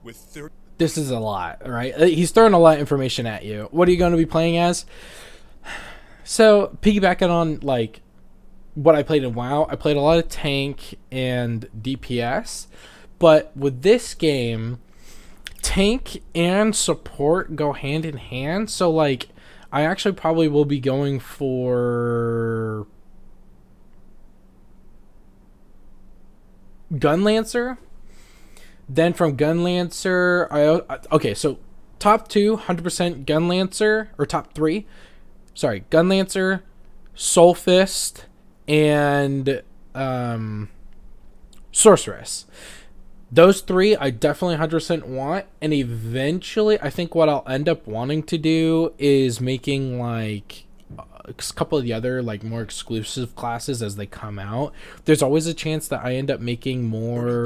with 30. This is a lot, right? He's throwing a lot of information at you. What are you going to be playing as? So, piggybacking on, like, what I played in WoW, I played a lot of tank and DPS. But with this game, tank and support go hand in hand. So, like, I actually probably will be going for Gunlancer. Then from Gunlancer, okay, so top 2, 100% Gunlancer, or top 3, sorry, Gunlancer, Soul Fist, and Sorceress. Those 3 I definitely 100% want, and eventually I think what I'll end up wanting to do is making like a couple of the other like more exclusive classes as they come out. There's always a chance that I end up making more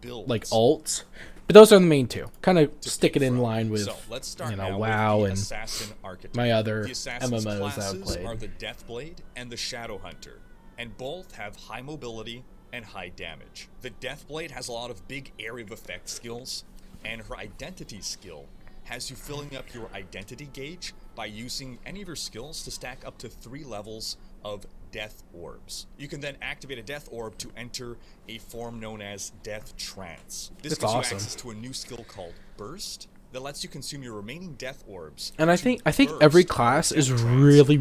like alts, but those are the main 2. Kind of stick it in line with, so let's start you know, now WoW with the and assassin archetype. my other The assassin's MMOs that I've classes played. are the Deathblade and the Shadowhunter, and both have high mobility and high damage. The Deathblade has a lot of big area of effect skills, and her identity skill has you filling up your identity gauge by using any of your skills to stack up to 3 levels of death orbs. You can then activate a death orb to enter a form known as Death Trance. This gives you access to a new skill called Burst that lets you consume your remaining death orbs. And I think every class is really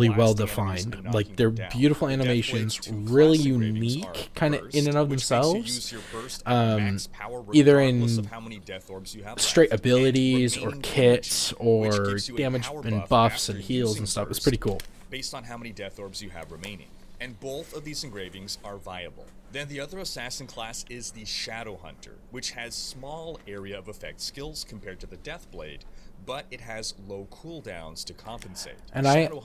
well defined. Like, they're beautiful animations, really unique, kind of in and of themselves. Either in straight abilities or kits or damage and buffs and heals and stuff. It's pretty cool. Based on how many death orbs you have remaining. And both of these engravings are viable. Then the other assassin class is the Shadowhunter, which has small area of effect skills compared to the Deathblade, but it has low cooldowns to compensate. And I like fill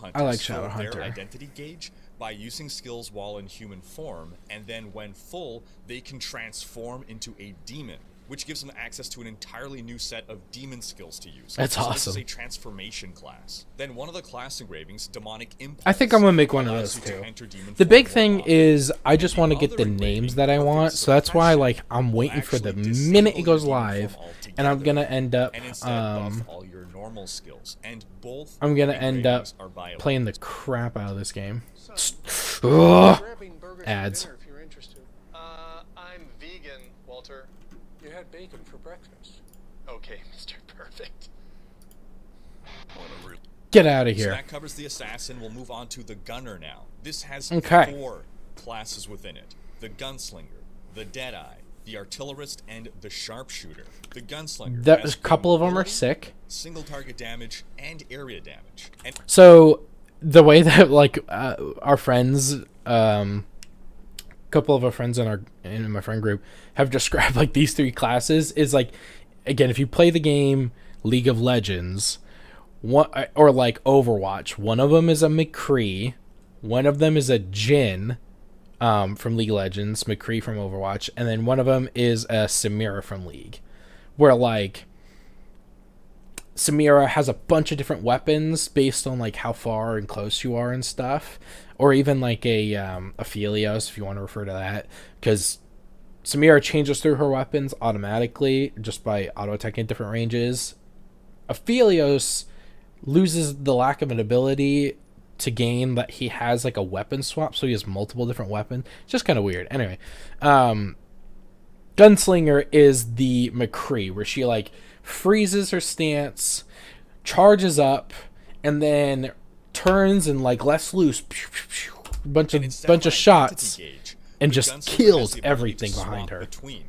Shadowhunter. their identity gauge by using skills while in human form, and then when full, they can transform into a demon. which gives them access to an entirely new set of demon skills to use. That's so awesome. This is a transformation class. Then one of the class engravings, demonic impulse. I think I'm gonna make one of allows those you to too. enter demon The form big more thing often. is I just want to The get the other names engraving, that I perfect want, so that's why suppression, like I'm will waiting for the actually minute disable it goes your demon live, form and I'm altogether, gonna end up and instead buff all your normal skills. And both I'm gonna end up engravings are viable. playing the crap out of this game. Son, Ugh. grabbing burgers Ads. for dinner if you're interested. I'm vegan, Walter. You had bacon for breakfast. Okay, Mr. Perfect. Get out of So here. that covers the assassin. We'll move on to the gunner now. This has Okay. 4 classes within it: the gunslinger, the deadeye, the artillerist, and the sharpshooter. The gunslinger. That has a couple of them are mobility, sick. single target damage, and area damage. And So the way that like our friends, couple of our friends in my friend group have described like these 3 classes is like, again, if you play the game League of Legends, or like Overwatch, one of them is a McCree, one of them is a Jhin from League of Legends, McCree from Overwatch, and then one of them is a Samira from League, where like Samira has a bunch of different weapons based on like how far and close you are and stuff, or even like a Aphelios, if you want to refer to that, because Samira changes through her weapons automatically just by auto attacking different ranges. Aphelios loses the lack of an ability to gain that he has like a weapon swap, so he has multiple different weapons. It's just kind of weird. Anyway, Gunslinger is the McCree, where she like freezes her stance, charges up, and then turns and like lets loose bunch And of instead of shots identity gauge, and the just gunslinger has kills the ability everything to behind swap her. Between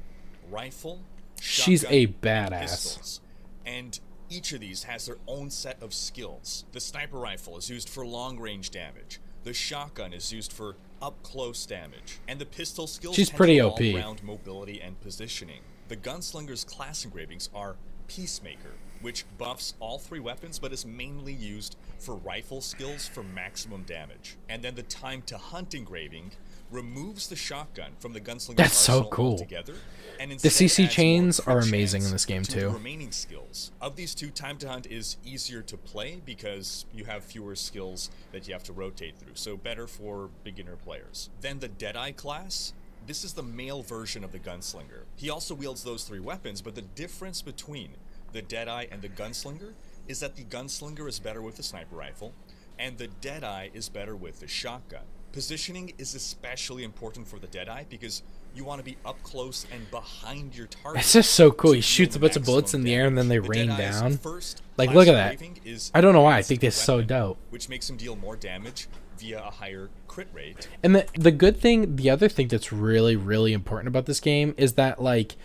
rifle, She's shotgun, a and badass. pistols. And each of these has their own set of skills. The sniper rifle is used for long range damage. The shotgun is used for up close damage. And the pistol skills She's tend pretty to OP. all-round mobility and positioning. The gunslinger's class engravings are Peacemaker, which buffs all 3 weapons but is mainly used for rifle skills for maximum damage. And then the Time to Hunt engraving removes the shotgun from the gunslinger's That's so arsenal cool. altogether, and The instead CC adds chains more are crit amazing in chance this game to the too. remaining skills. Of these 2, Time to Hunt is easier to play because you have fewer skills that you have to rotate through, so better for beginner players. Then the Deadeye class. This is the male version of the Gunslinger. He also wields those 3 weapons, but the difference between the Deadeye and the Gunslinger is that the Gunslinger is better with the sniper rifle, and the Deadeye is better with the shotgun. Positioning is especially important for the Deadeye because you want to be up close and behind your target. It's just so cool. He to shoots a deal bunch of bullets in maximum the air and then they damage. rain The Deadeye's down. first Like, class look at that. engraving is I don't know why. I Advanced think this is so Weapon, dope. which makes him deal more damage via a higher crit rate. And the good thing, the other thing that's really, really important about this game is that, like,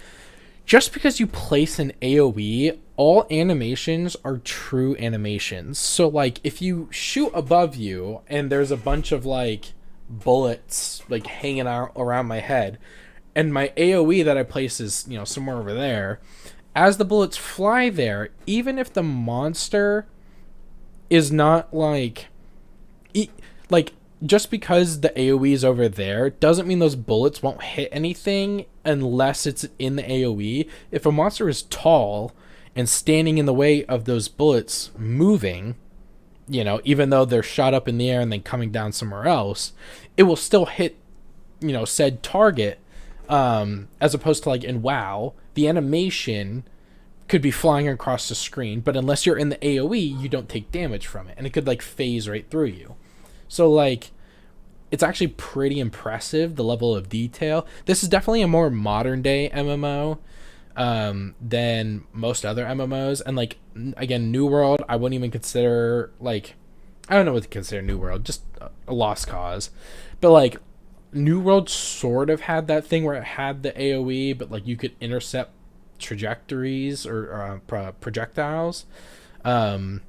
just because you place an AoE, all animations are true animations. So, like, if you shoot above you and there's a bunch of, like, bullets, like, hanging out around my head, and my AoE that I place is, you know, somewhere over there, as the bullets fly there, even if the monster is not, like, just because the AoE is over there doesn't mean those bullets won't hit anything unless it's in the AoE. If a monster is tall and standing in the way of those bullets moving, you know, even though they're shot up in the air and then coming down somewhere else, it will still hit, you know, said target, as opposed to, like, in WoW, the animation could be flying across the screen, but unless you're in the AoE, you don't take damage from it, and it could, like, phase right through you. So, like, it's actually pretty impressive, the level of detail. This is definitely a more modern day MMO than most other MMOs. And, like, again, New World, I wouldn't even consider, like, I don't know what to consider New World, just a lost cause. But, like, New World sort of had that thing where it had the AoE, but, like, you could intercept trajectories or projectiles. And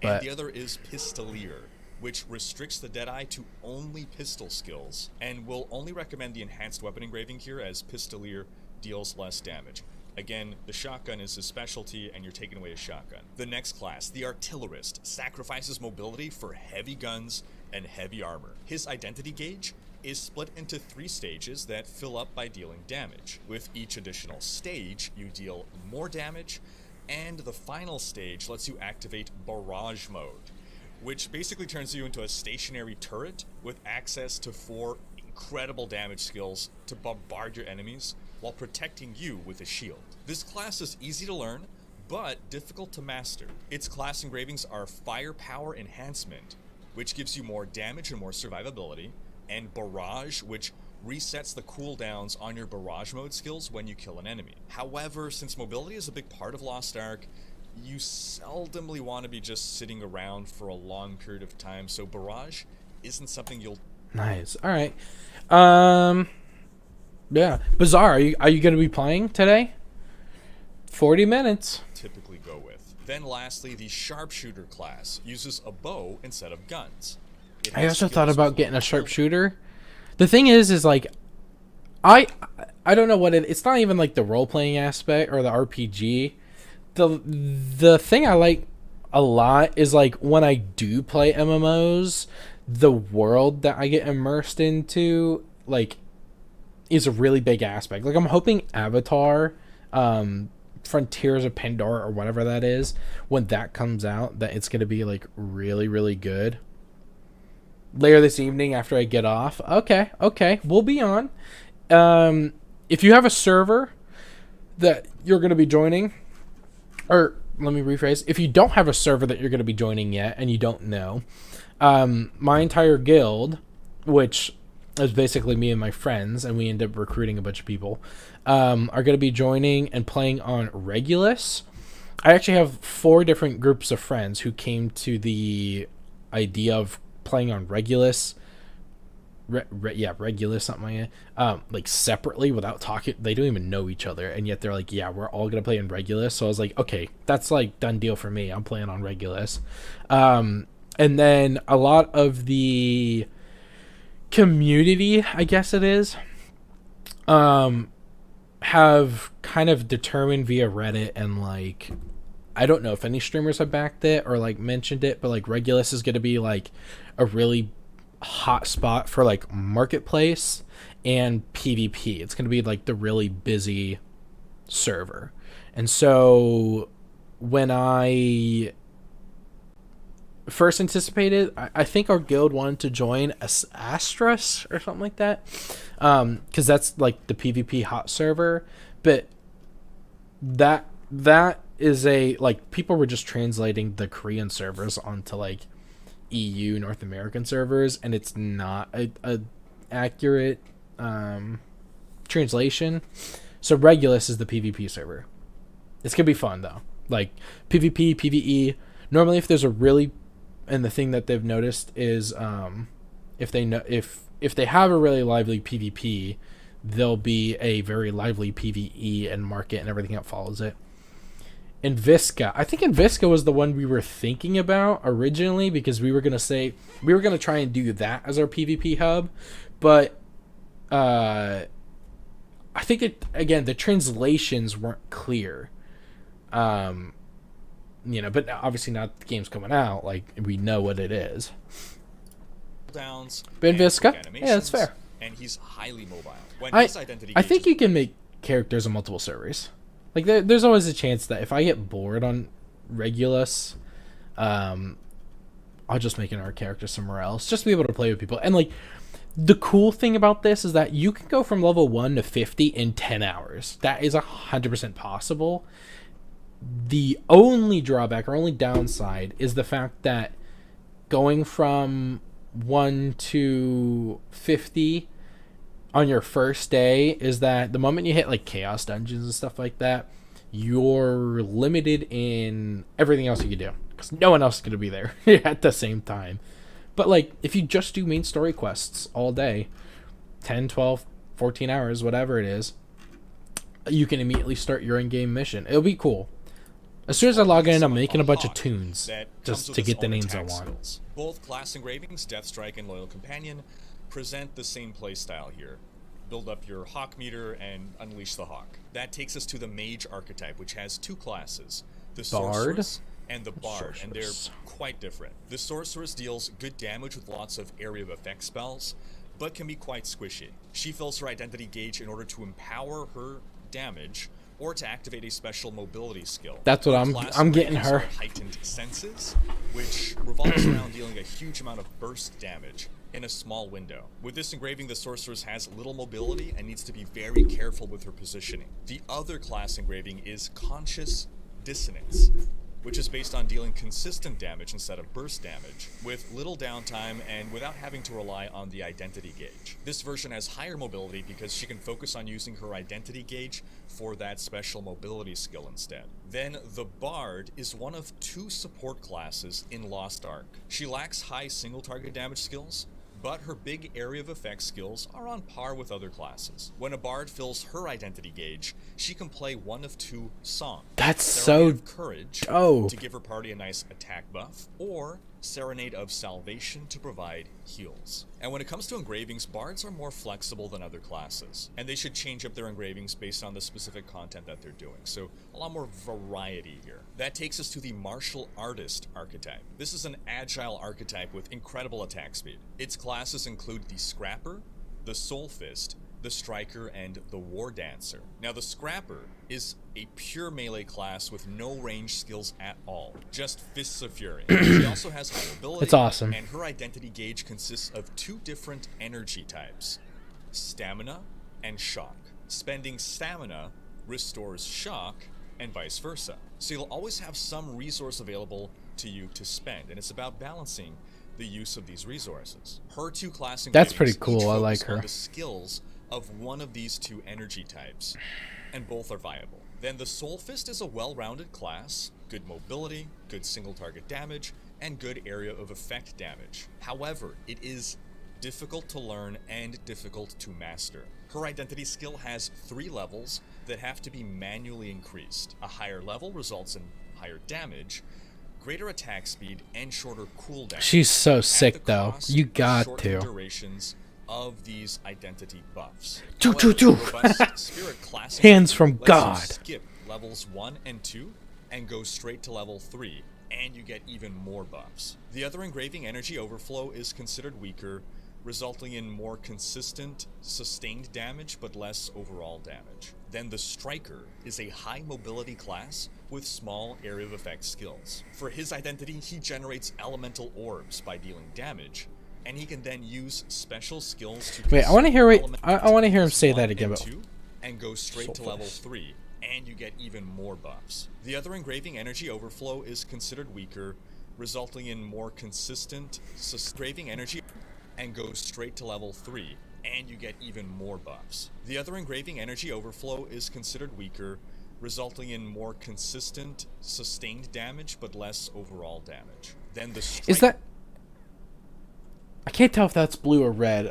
But the other is Pistolier, which restricts the Deadeye to only pistol skills, and will only recommend the enhanced weapon engraving here as Pistolier deals less damage. Again, the shotgun is his specialty, and you're taking away a shotgun. The next class, the Artillerist, sacrifices mobility for heavy guns and heavy armor. His identity gauge is split into 3 stages that fill up by dealing damage. With each additional stage, you deal more damage, and the final stage lets you activate barrage mode, which basically turns you into a stationary turret with access to 4 incredible damage skills to bombard your enemies while protecting you with a shield. This class is easy to learn, but difficult to master. Its class engravings are Firepower Enhancement, which gives you more damage and more survivability, and Barrage, which resets the cooldowns on your barrage mode skills when you kill an enemy. However, since mobility is a big part of Lost Ark, you seldomly want to be just sitting around for a long period of time, so barrage isn't something you'll... Nice. All right. Yeah. Bizarre. Are you going to be playing today? 40 minutes. typically go with. Then lastly, the sharpshooter class uses a bow instead of guns. I also thought about getting a sharpshooter. The thing is like, I don't know what it's not even like the role-playing aspect or the RPG. The thing I like a lot is like when I do play MMOs, the world that I get immersed into like is a really big aspect. Like I'm hoping Avatar, Frontiers of Pandora or whatever that is, when that comes out, that it's going to be like really, really good. Later this evening after I get off. Okay, we'll be on. If you have a server that you're going to be joining, or let me rephrase, if you don't have a server that you're going to be joining yet and you don't know, my entire guild, which is basically me and my friends, and we end up recruiting a bunch of people, are going to be joining and playing on Regulus. I actually have 4 different groups of friends who came to the idea of playing on Regulus. Regulus, something like that. Like separately without talking. They don't even know each other, and yet they're like, yeah, we're all going to play in Regulus. So I was like, okay, that's like done deal for me. I'm playing on Regulus. And then a lot of the community, I guess it is, have kind of determined via Reddit, and like I don't know if any streamers have backed it or like mentioned it, but like Regulus is going to be like a really hot spot for like marketplace and PvP. It's going to be like the really busy server. And so when I first anticipated, I think our guild wanted to join Astras or something like that, because that's like the PvP hot server, but that is a like people were just translating the Korean servers onto like EU North American servers, and it's not a accurate translation. So Regulus is the PvP server. It's gonna be fun though, like PvP, PvE. Normally, if there's a really, and the thing that they've noticed is if they have a really lively PvP, there'll be a very lively PvE and market and everything that follows it. Invisca. I think Invisca was the one we were thinking about originally, because we were going to try and do that as our PvP hub, but I think the translations weren't clear. But obviously now the game's coming out, like we know what it is. Downs, but Invisca? Yeah, that's fair. And he's highly mobile. I think you can make characters on multiple servers. Like there's always a chance that if I get bored on Regulus, I'll just make another character somewhere else, just to be able to play with people. And like the cool thing about this is that you can go from level 1 to 50 in 10 hours. That is 100% possible. The only drawback or only downside is the fact that going from 1 to 50 on your first day is that the moment you hit like chaos dungeons and stuff like that, you're limited in everything else you can do, because no one else is going to be there at the same time. But like if you just do main story quests all day, 10, 12, 14 hours, whatever it is, you can immediately start your in-game mission. It'll be cool. As soon as I log in, I'm making a bunch of tunes just to get the names I want. Both class engravings, Deathstrike and Loyal Companion, present the same playstyle here. Build up your Hawk meter and unleash the Hawk. That takes us to the Mage archetype, which has 2 classes. The Sorceress and the Bard, and they're Sorceress. quite different. The Sorceress deals good damage with lots of area of effect spells, but can be quite squishy. She fills her identity gauge in order to empower her damage or to activate a special mobility skill. That's what Her I'm getting abilities her. are Heightened senses, which revolves around dealing a huge amount of burst damage in a small window. With this engraving, the Sorceress has little mobility and needs to be very careful with her positioning. The other class engraving is Conscious Dissonance, which is based on dealing consistent damage instead of burst damage, with little downtime and without having to rely on the identity gauge. This version has higher mobility because she can focus on using her identity gauge for that special mobility skill instead. Then the Bard is one of 2 support classes in Lost Ark. She lacks high single target damage skills, but her big area of effect skills are on par with other classes. When a Bard fills her identity gauge, she can play one of 2 songs. That's Serenade so of Courage dope. to give her party a nice attack buff, or Serenade of Salvation to provide heals. And when it comes to engravings, Bards are more flexible than other classes, and they should change up their engravings based on the specific content that they're doing, so a lot more variety here. That takes us to the Martial Artist archetype. This is an agile archetype with incredible attack speed. Its classes include the Scrapper, the Soul Fist, the Striker, and the War Dancer. Now the Scrapper is a pure melee class with no range skills at all, just Fists of Fury. She also has high mobility, It's awesome. and her identity gauge consists of 2 different energy types, Stamina and Shock. Spending Stamina restores Shock, and vice versa. So you'll always have some resource available to you to spend, and it's about balancing the use of these resources. Her 2 class That's pretty engravings cool. each I like focus on her. the skills of one of these 2 energy types, and both are viable. Then the Soul Fist is a well-rounded class, good mobility, good single target damage, and good area of effect damage. However, it is difficult to learn and difficult to master. Her identity skill has 3 levels that have to be manually increased. A higher level results in higher damage, greater attack speed, and shorter cooldown. She's so at sick the though. cost You of got shortened to. durations of these identity buffs. Choo, However, choo, the choo. robust Spirit class Hands from lets you God. skip levels 1 and 2 and go straight to level 3, and you get even more buffs. The other engraving, Energy Overflow, is considered weaker, resulting in more consistent, sustained damage but less overall damage. Then the Striker is a high mobility class with small area of effect skills. For his identity, he generates elemental orbs by dealing damage, and he can then use special skills to Wait, I want to hear it. consume I want to hear him say one that again. and But 2, and go straight to Soul level Fist. 3, and you get even more buffs. The other engraving, Energy Overflow, is considered weaker, resulting in more consistent engraving energy, and go straight to level 3, and you get even more buffs. The other engraving, Energy Overflow, is considered weaker, resulting in more consistent, sustained damage but less overall damage. Then the is that? I can't tell if that's blue or red.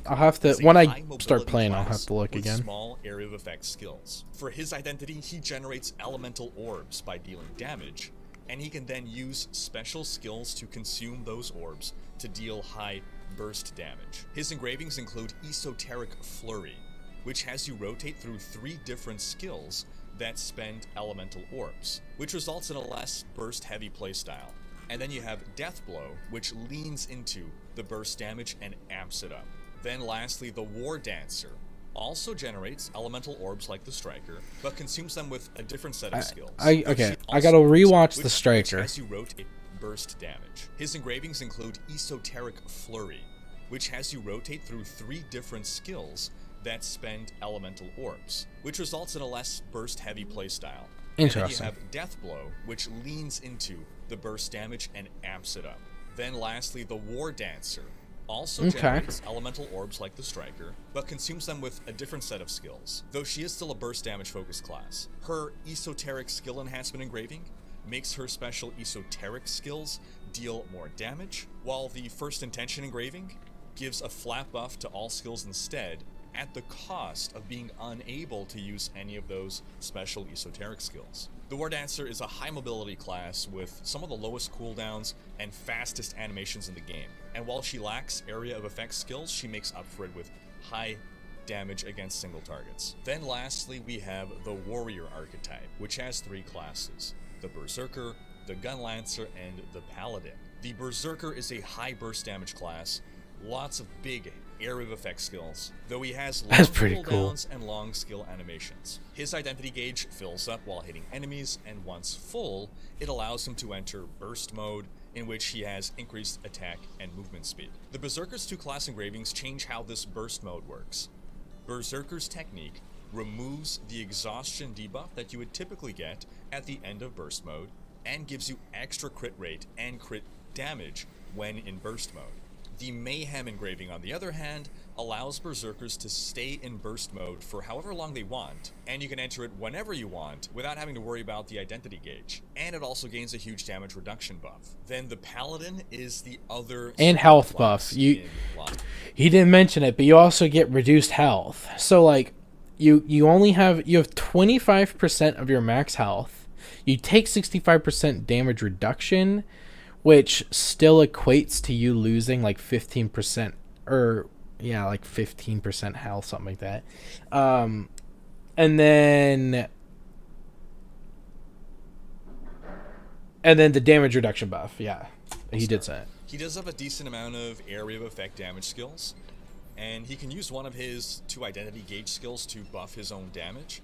I'll have to when I start playing. I'll have to look with again. Small area of effect skills. For his identity, he generates elemental orbs by dealing damage, and he can then use special skills to consume those orbs to deal high burst damage. His engravings include Esoteric Flurry, which has you rotate through 3 different skills that spend elemental orbs, which results in a less burst-heavy playstyle. And then you have Death Blow, which leans into the burst damage and amps it up. Then lastly, the War Dancer also generates elemental orbs like the Striker, but consumes them with a different set of skills. Okay, I Also gotta rewatch the which Striker. has you rotate burst damage. His engravings include Esoteric Flurry, which has you rotate through 3 different skills that spend elemental orbs, which results in a less burst-heavy playstyle. Interesting. And then you have Death Blow, which leans into the burst damage and amps it up. Then lastly, the War Dancer also generates elemental orbs like the Striker, but consumes them with a different set of skills, though she is still a burst damage focused class. Her Esoteric Skill Enhancement engraving makes her special esoteric skills deal more damage, while the First Intention engraving gives a flat buff to all skills instead, at the cost of being unable to use any of those special esoteric skills. The War Dancer is a high mobility class with some of the lowest cooldowns and fastest animations in the game, and while she lacks area of effect skills, she makes up for it with high damage against single targets. Then lastly, we have the Warrior archetype, which has 3 classes: the Berserker, the Gun Lancer, and the Paladin. The Berserker is a high burst damage class, lots of big area of effect skills, though he has long That's pretty cool. cooldowns and long skill animations. His identity gauge fills up while hitting enemies, and once full, it allows him to enter burst mode, in which he has increased attack and movement speed. The Berserker's 2 class engravings change how this burst mode works. Berserker's technique removes the exhaustion debuff that you would typically get at the end of burst mode, and gives you extra crit rate and crit damage when in burst mode. The Mayhem engraving, on the other hand, allows Berserkers to stay in burst mode for however long they want, and you can enter it whenever you want without having to worry about the identity gauge. And it also gains a huge damage reduction buff. Then the Paladin is the other And health buff. He didn't mention it, but you also get reduced health. So like you have 25% of your max health. You take 65% damage reduction, which still equates to you losing like 15% or yeah, like 15% health, something like that. And then the damage reduction buff. Yeah, he did say it. He does have a decent amount of area of effect damage skills, and he can use one of his 2 identity gauge skills to buff his own damage.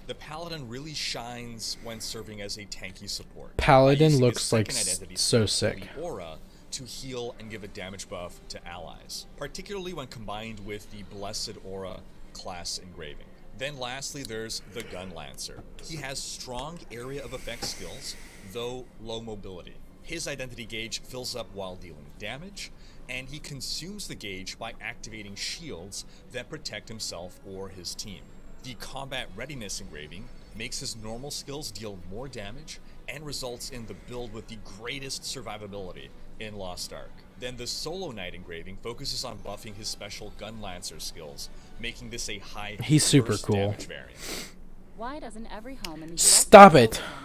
The Paladin really shines when serving as a tanky support. Paladin looks like so sick. Aura to heal and give a damage buff to allies, particularly when combined with the Blessed Aura class engraving. Then lastly, there's the Gun Lancer. He has strong area of effect skills, though low mobility. His identity gauge fills up while dealing damage, and he consumes the gauge by activating shields that protect himself or his team. The Combat Readiness engraving makes his normal skills deal more damage and results in the build with the greatest survivability in Lost Ark. Then the Solo Knight engraving focuses on buffing his special Gun Lancer skills, making this a high He's super burst cool. damage variant. Why doesn't every home in the US Stop have it. solar panels?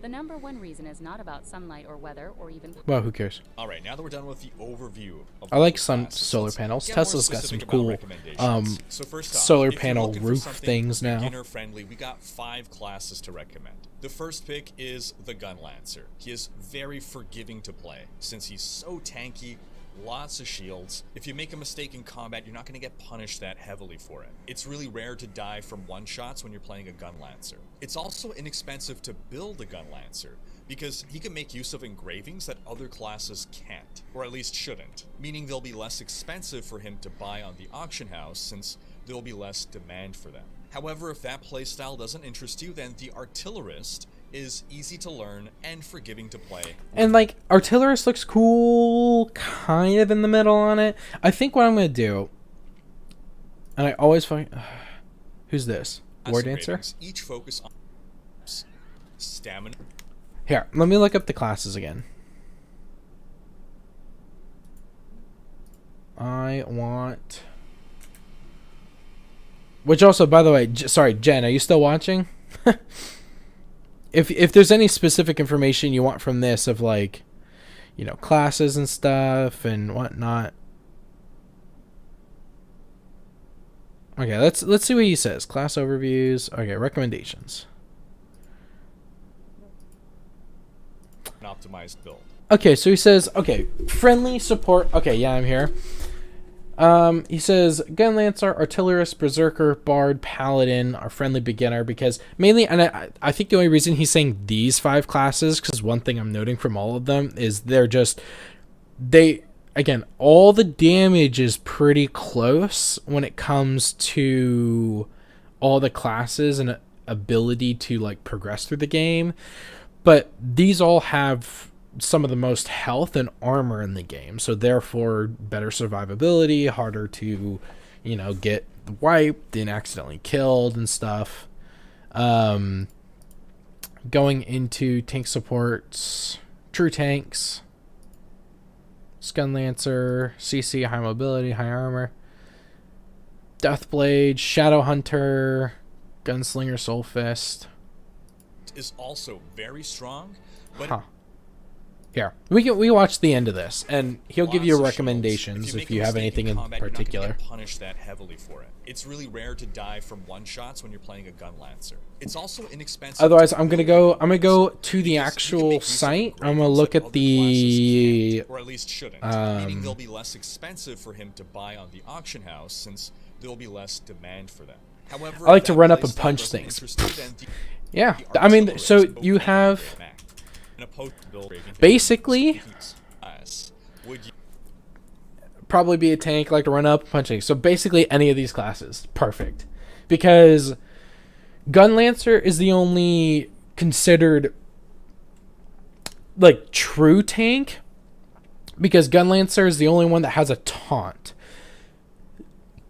The number one reason is not about sunlight or weather or even... Well, who cares? Alright, now that we're done with the overview of I like the some classes, solar let's panels. get more Tesla's got some specific about cool recommendations. So first off, solar if you're panel looking for roof something things now. beginner friendly, we got 5 classes to recommend. The first pick is the Gun Lancer. He is very forgiving to play since he's so tanky, lots of shields. If you make a mistake in combat, you're not going to get punished that heavily for it. It's really rare to die from one-shots when you're playing a Gun Lancer. It's also inexpensive to build a Gun Lancer, because he can make use of engravings that other classes can't, or at least shouldn't, meaning they'll be less expensive for him to buy on the auction house since there'll be less demand for them. However, if that playstyle doesn't interest you, then the Artillerist is easy to learn and forgiving to play. And like Artillerist looks cool, kind of in the middle on it. I think what I'm gonna do, and I always find, who's this? War Dancer? Engravings each focus on stamina. Here, let me look up the classes again. I want... Which also, by the way, sorry, Jen, are you still watching? If there's any specific information you want from this of like, you know, classes and stuff and whatnot. Okay, let's see what he says. Class overviews. Okay, recommendations. An optimized build. Okay, so he says, okay, friendly support. Okay, yeah, I'm here. He says Gun Lancer, Artillerist, Berserker, Bard, Paladin are friendly beginner because mainly, and I think the only reason he's saying these 5 classes, because one thing I'm noting from all of them is again, all the damage is pretty close when it comes to all the classes and ability to like progress through the game, but these all have some of the most health and armor in the game, so therefore better survivability, harder to, you know, get wiped and accidentally killed and stuff. Going into tank supports, true tanks, Gun Lancer, CC, high mobility, high armor, Deathblade, Shadow Hunter, Gunslinger, Soulfist Is also very strong, but Here, we watch the end of this, and he'll give you Lots of recommendations shields. if make you a have mistake anything in combat, you're not particular. gonna get punished that heavily for it. It's really rare to die from one shots when you're playing a gun lancer. It's also inexpensive. Otherwise, to I'm gonna build go weapons, to the because you can actual make use of site. I'm gonna engravings look that at other the classes can't, or at least shouldn't, meaning they'll be less expensive for him to buy on the auction house since there'll be less demand for them. However, I like to that run up and playstyle punch doesn't things. interest you, then yeah. the I mean, artillery so is both you melee and have mag. In a post-build engraving, basically would you probably be a tank, like to run up punching. So basically any of these classes, perfect, because Gun Lancer is the only considered like true tank, because Gun Lancer is the only one that has a taunt.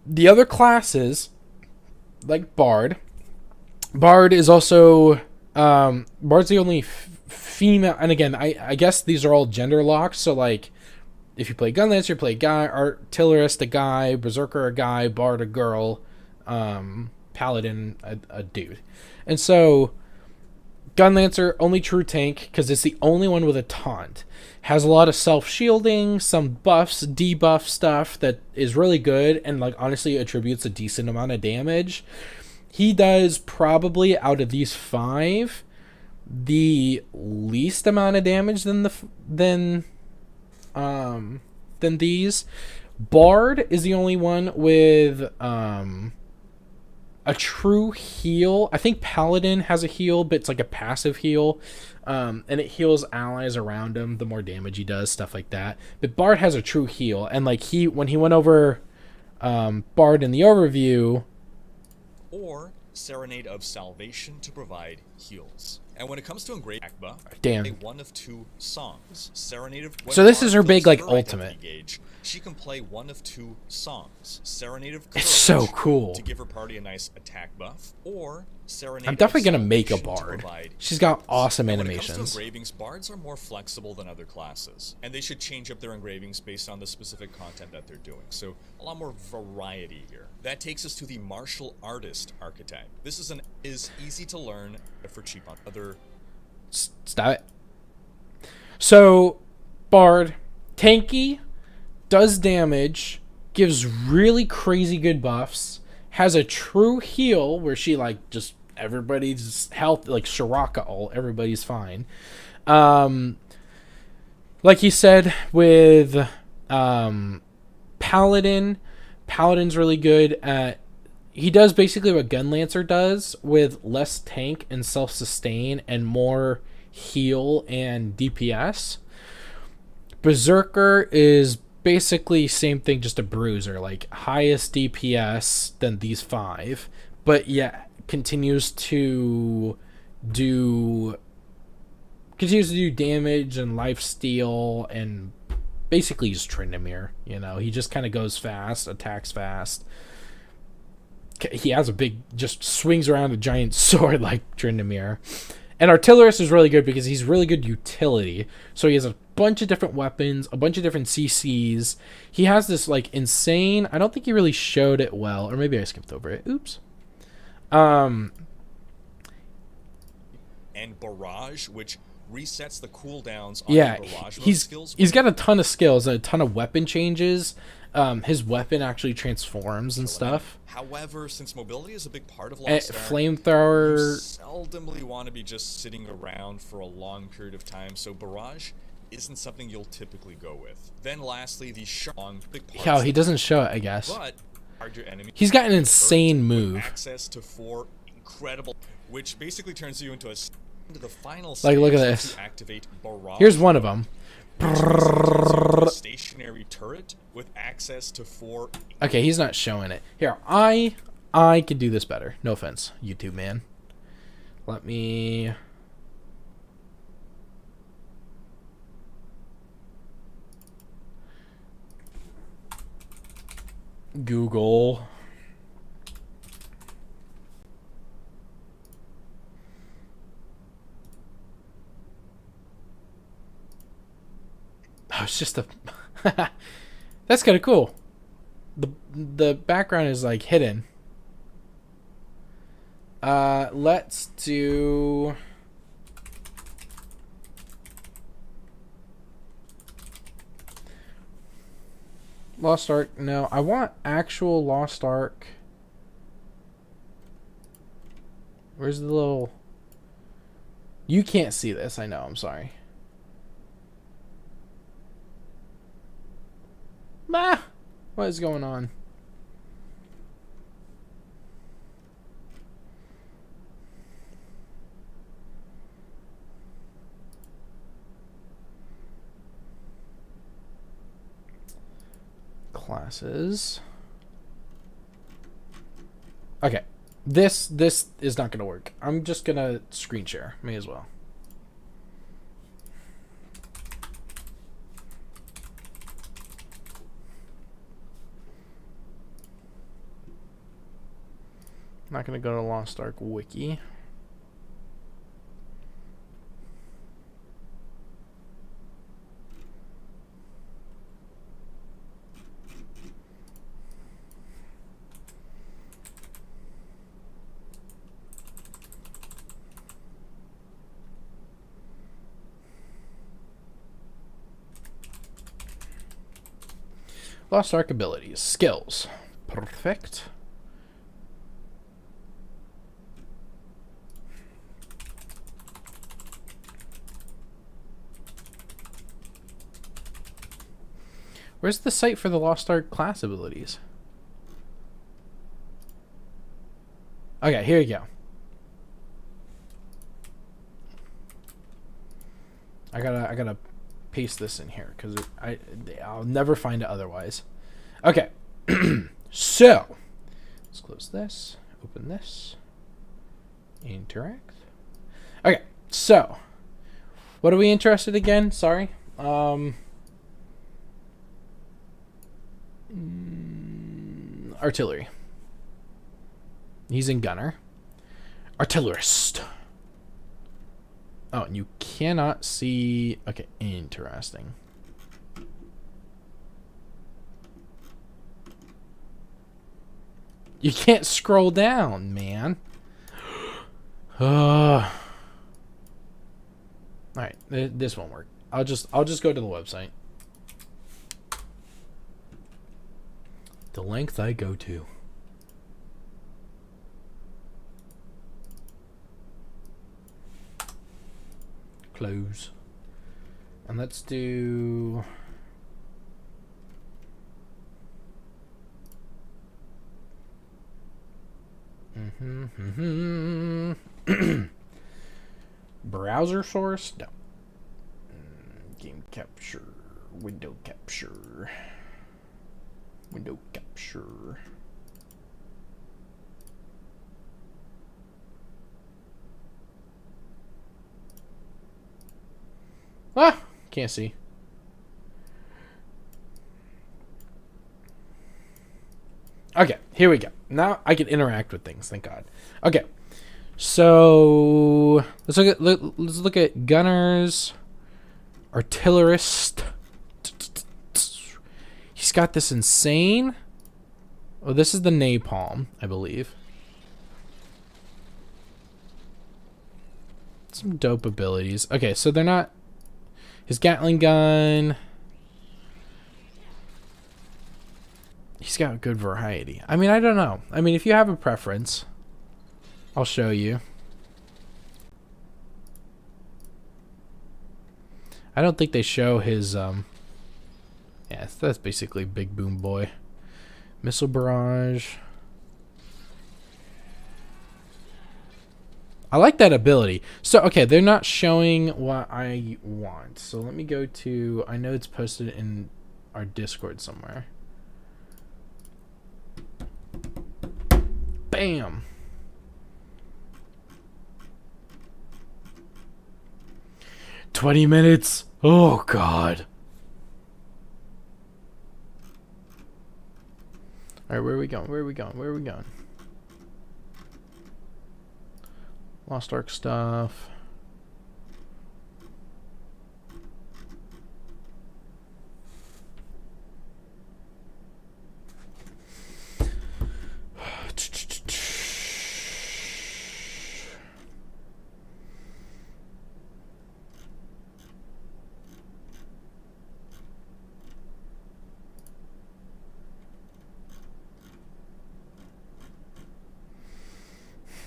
The other classes, like Bard is also Bard's the only female, and again, I guess these are all gender locked. So like, if you play Gun Lancer, you play a guy, Artillerist a guy, Berserker a guy, Bard a girl, Paladin a dude. And so Gun Lancer, only true tank, because it's the only one with a taunt. Has a lot of self-shielding, some buffs, debuff stuff that is really good, and like honestly attributes a decent amount of damage. He does probably, out of these 5, the least amount of damage than these. Bard is the only one with a true heal. I think Paladin has a heal, but it's like a passive heal, and it heals allies around him the more damage he does, stuff like that. But Bard has a true heal, and like when he went over Bard in the overview, or Serenade of Salvation to provide heals. And when it comes to engraving Akba, Damn. play one of 2 songs. Serenade of So this is her Bard big, fills like, her ultimate. identity gauge, she can play one of 2 songs. Serenade of It's so Courage cool. to give her party a nice attack buff, or Serenade I'm definitely of gonna make a Salvation to Bard. provide She's got heals. awesome And when it comes animations. to engravings, bards are more flexible than other classes, and they should change up their engravings based on the specific content that they're doing. So a lot more variety here. That takes us to the martial artist archetype. This is easy to learn for cheap on other. Stop it. So, Bard, tanky, does damage, gives really crazy good buffs, has a true heal where she like just everybody's health, like Shiraka ult, everybody's fine. Like he said with Paladin's really good at. He does basically what Gun Lancer does with less tank and self-sustain and more heal and DPS. Berserker is basically same thing, just a bruiser, like highest DPS than these 5, but yeah, continues to do damage and lifesteal and basically just Tryndamere. He just kind of goes fast, attacks fast. He has just swings around a giant sword like Tryndamere. And Artillerist is really good because he's really good utility. So he has a bunch of different weapons, a bunch of different CCs. He has this like insane, I don't think he really showed it well, or maybe I skipped over it. Oops. And Barrage, which resets the cooldowns on Yeah, the Barrage mode he's skills. got a ton of skills and a ton of weapon changes. His weapon actually transforms and stuff. However, since mobility is a big part of And Lost Ark, you flamethrower. seldomly want to be just sitting around for a long period of time, so Barrage isn't something you'll typically go with. Then lastly, the Sharong, big parts. Yeah, he doesn't show it, I guess. But are your enemies He's got an insane move. access to 4 incredible, which basically turns you into the final Like, look at stage this. to activate Barrage. Here's one of them. A stationary turret with access to 4. Okay, he's not showing it. Here, I could do this better. No offense, YouTube man. Let me. Google. Oh, it's just a. That's kind of cool. The background is like hidden. Let's do. Lost Ark. No, I want actual Lost Ark. Where's the little... You can't see this, I know, I'm sorry. Ah! What is going on? Classes. Okay. This is not gonna work. I'm just gonna screen share. May as well. I'm not gonna go to Lost Ark Wiki. Lost Ark abilities. Skills. Perfect. Where's the site for the Lost Ark class abilities? Okay, here you go. I gotta paste this in here because I'll never find it otherwise. Okay, so let's close this, open this, interact. Okay, so what are we interested again? Sorry. Artillery. He's in gunner. Artillerist. Oh, and you cannot see... Okay, interesting. You can't scroll down, man. Alright, this won't work. I'll just go to the website. The length I go to. Close. And let's do... Browser source? No. Game capture. Window capture. Window capture. Ah! Can't see. Okay, here we go. Now I can interact with things, thank God. Okay. So let's look at gunners, artillerist. He's got this insane. Oh, this is the napalm, I believe. Some dope abilities. Okay, so they're not... His Gatling gun. He's got a good variety. I mean, I don't know. I mean, if you have a preference, I'll show you. I don't think they show his... Yeah, that's basically Big Boom Boy. Missile Barrage. I like that ability. So, okay, they're not showing what I want. So let me go to... I know it's posted in our Discord somewhere. Bam! "20 minutes! Oh, God!" Alright, where are we going? Where are we going? Where are we going? Lost Ark stuff.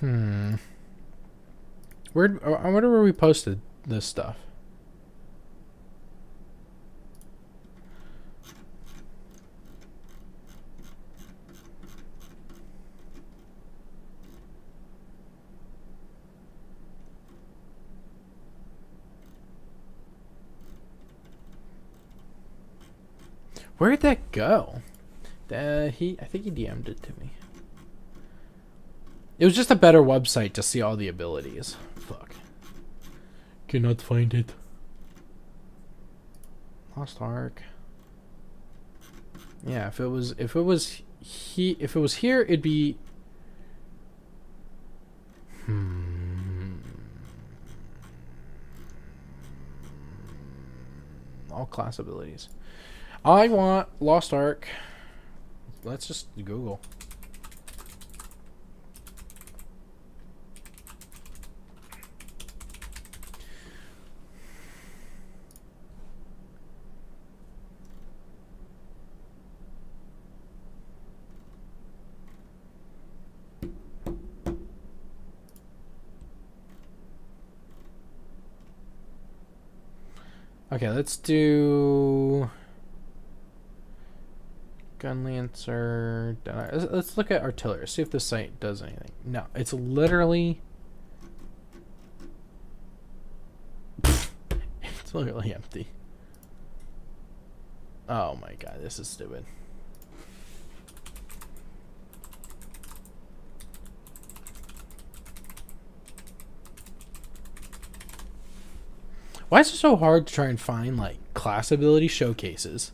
I wonder where we posted this stuff. Where'd that go? I think he DM'd it to me. It was just a better website to see all the abilities. Fuck. Cannot find it. Lost Ark. Yeah, if it was here, it'd be. All class abilities. I want Lost Ark. Let's just Google. Okay, let's do Gun Lancer. Let's look at artillery. See if the site does anything. No, it's literally it's literally empty. Oh my god, this is stupid. Why is it so hard to try and find like class ability showcases?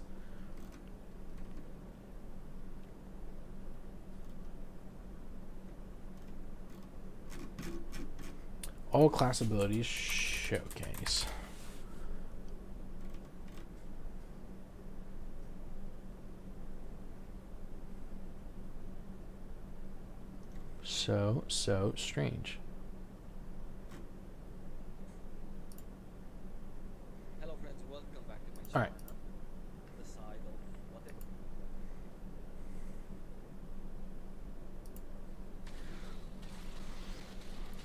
All class abilities showcase. So strange. Hello friends, welcome back to my channel. All right. The side of what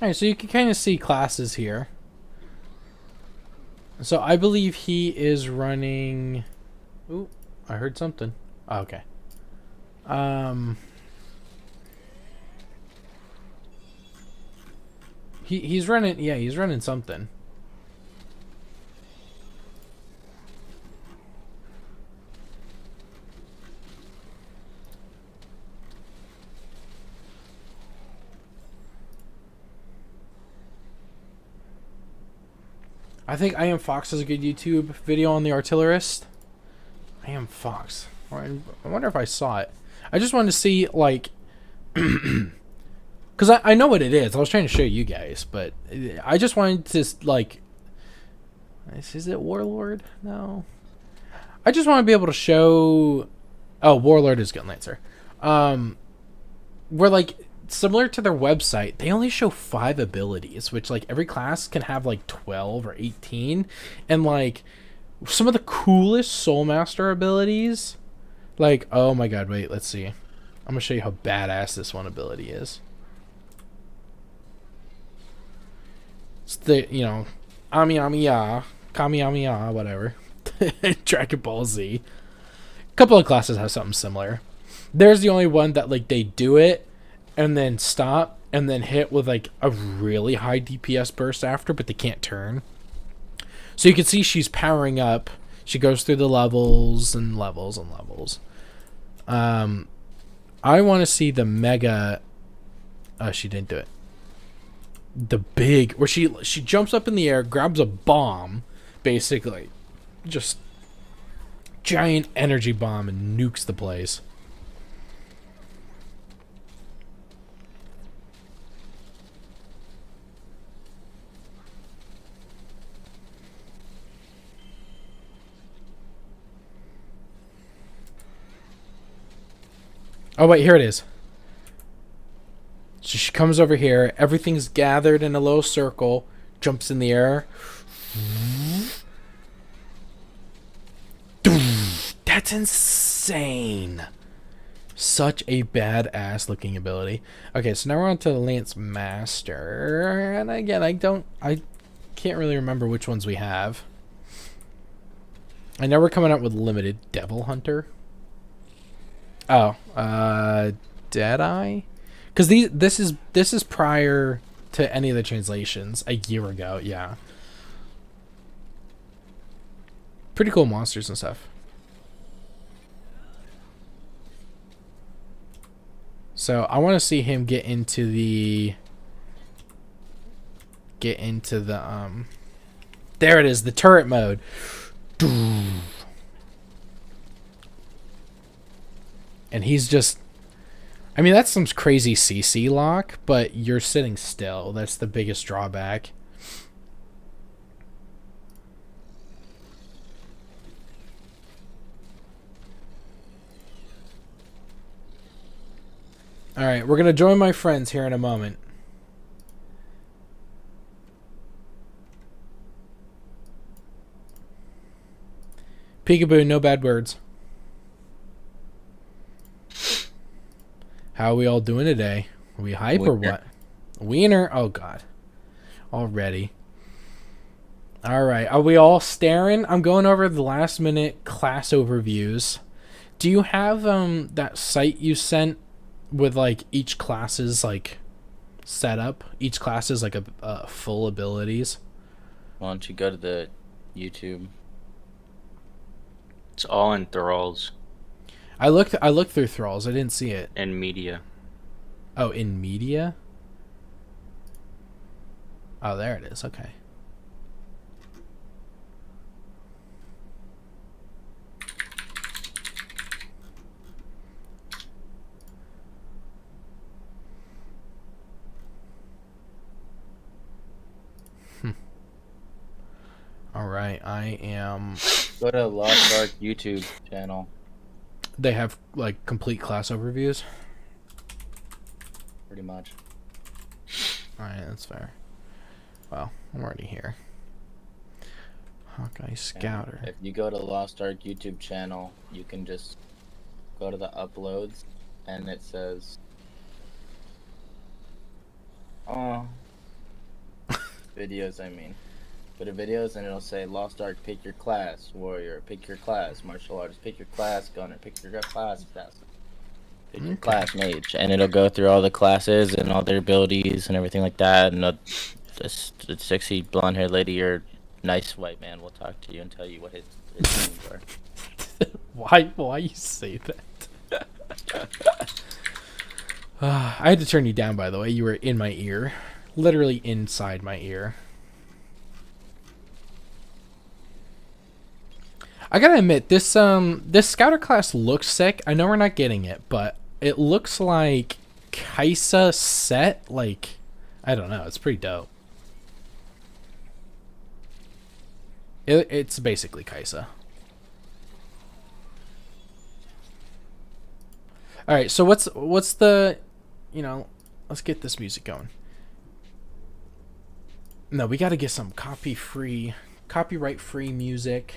Alright, so you can kind of see classes here. So I believe he is running. Ooh, I heard something. Oh, okay. He's running. Yeah, he's running something. I think I Am Fox has a good YouTube video on the artillerist. I Am Fox. I wonder if I saw it. I just wanted to see, like, because I know what it is. I was trying to show you guys, but I just wanted to, like, is it Warlord? No. I just want to be able to show. Oh, Warlord is Gun Lancer. Where, like, similar to their website, they only show 5 abilities, which, like, every class can have like 12 or 18, and like some of the coolest Soulmaster abilities, like, oh my god, wait, let's see. I'm gonna show you how badass this one ability is. It's the, you know, Ami Ami Ya, Kami Ami Ya, whatever. Dragon Ball Z. A couple of classes have something similar. There's the only one that, like, they do it and then stop and then hit with, like, a really high DPS burst after, but they can't turn. So you can see she's powering up. She goes through the levels and levels and levels. I want to see the mega. She didn't do it. The big, where she jumps up in the air, grabs a bomb, basically, just giant energy bomb, and nukes the place. Oh wait, here it is. So she comes over here, everything's gathered in a little circle, jumps in the air. That's insane. Such a badass looking ability. Okay, so now we're on to the Lance Master. And again, I can't really remember which ones we have. I know we're coming out with limited Devil Hunter. Oh, Deadeye? Because this is prior to any of the translations a year ago, yeah. Pretty cool monsters and stuff. So I want to see him get into the there it is, the turret mode. And he's just, I mean, that's some crazy CC lock, but you're sitting still. That's the biggest drawback. Alright, we're going to join my friends here in a moment. Peekaboo, no bad words. How are we all doing today? Are we hype or what? Wiener? Oh, God. Already. Alright, are we all staring? I'm going over the last minute class overviews. Do you have that site you sent with like each class's like setup? Each class is like a full abilities. Why don't you go to the YouTube? It's all in Thralls. I looked through Thralls. I didn't see it. And media. Oh, in media? Oh, there it is. Okay. Alright, I am... Go to Lost Ark YouTube channel. They have, like, complete class overviews? Pretty much. Alright, that's fair. Well, I'm already here. Hawkeye Scouter. And if you go to Lost Ark YouTube channel, you can just go to the uploads, and it says... Oh... videos, I mean. Go to videos and it'll say Lost Ark, pick your class. Warrior, pick your class. Martial artist, pick your class. Gunner, pick your class. Assassin, pick your class. Mage. And it'll go through all the classes and all their abilities and everything like that. And the sexy blonde haired lady or nice white man will talk to you and tell you what his names are. Why you say that? I had to turn you down, by the way. You were in my ear. Literally inside my ear. I gotta admit, this scouter class looks sick. I know we're not getting it, but it looks like Kaisa set. Like, I don't know. It's pretty dope. It's basically Kaisa. All right. So what's the, let's get this music going. No, we gotta get some copyright free music.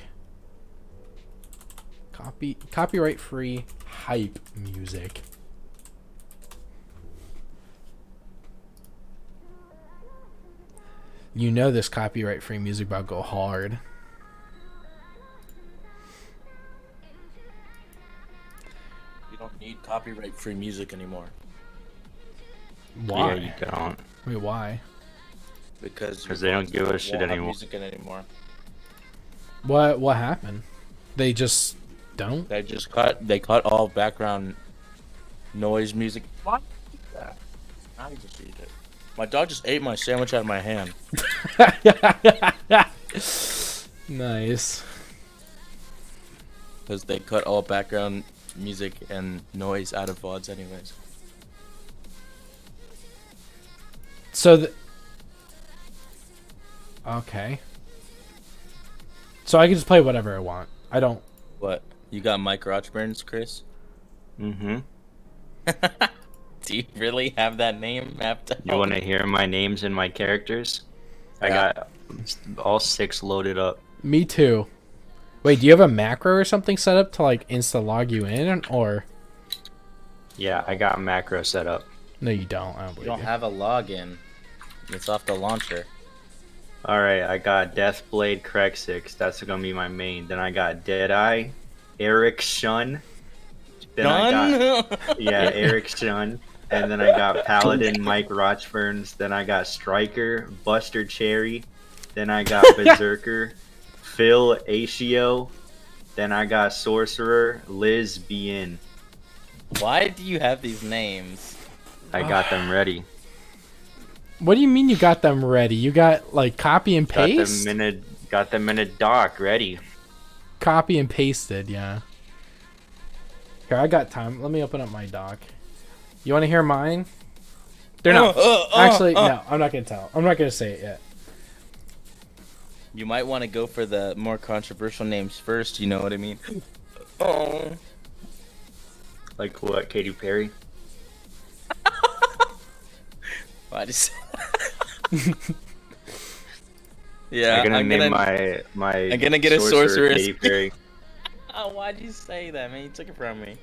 Copyright free hype music. You know this copyright free music about to go hard. You don't need copyright free music anymore. Why? Yeah, you don't. Wait, why? Because they don't give a shit anymore. Music in anymore. What happened? They just don't? They cut all background noise music. Why did that? I just eat it. My dog just ate my sandwich out of my hand. Nice. Because they cut all background music and noise out of VODs anyways. So okay. So I can just play whatever I want. I don't... What? You got Mike Rochburns, Chris? Mm-hmm. Do you really have that name mapped out? You want to hear my names and my characters? I got all 6 loaded up. Me too. Wait, do you have a macro or something set up to like insta log you in, or? Yeah, I got macro set up. No, you don't. I don't You believe don't you. have a login. It's off the launcher. Alright, I got Deathblade Crexix. That's gonna be my main. Then I got Deadeye, Eric Shun. Then I got Eric Shun. And then I got Paladin Mike Rochburns. Then I got Striker, Buster Cherry. Then I got Berserker, Phil Asio. Then I got Sorcerer, Liz Bien. Why do you have these names? I got them ready. What do you mean you got them ready? You got like copy and Got paste? got them in a doc ready. Copy and pasted, yeah. Here, I got time. Let me open up my doc. You want to hear mine? They're not. Actually, no. I'm not gonna tell. I'm not gonna say it yet. You might want to go for the more controversial names first. You know what I mean? Oh. Like what? Katy Perry? I just. Yeah, I'm gonna name my I'm gonna get a sorceress. Katy Perry. Oh, why'd you say that, man? You took it from me.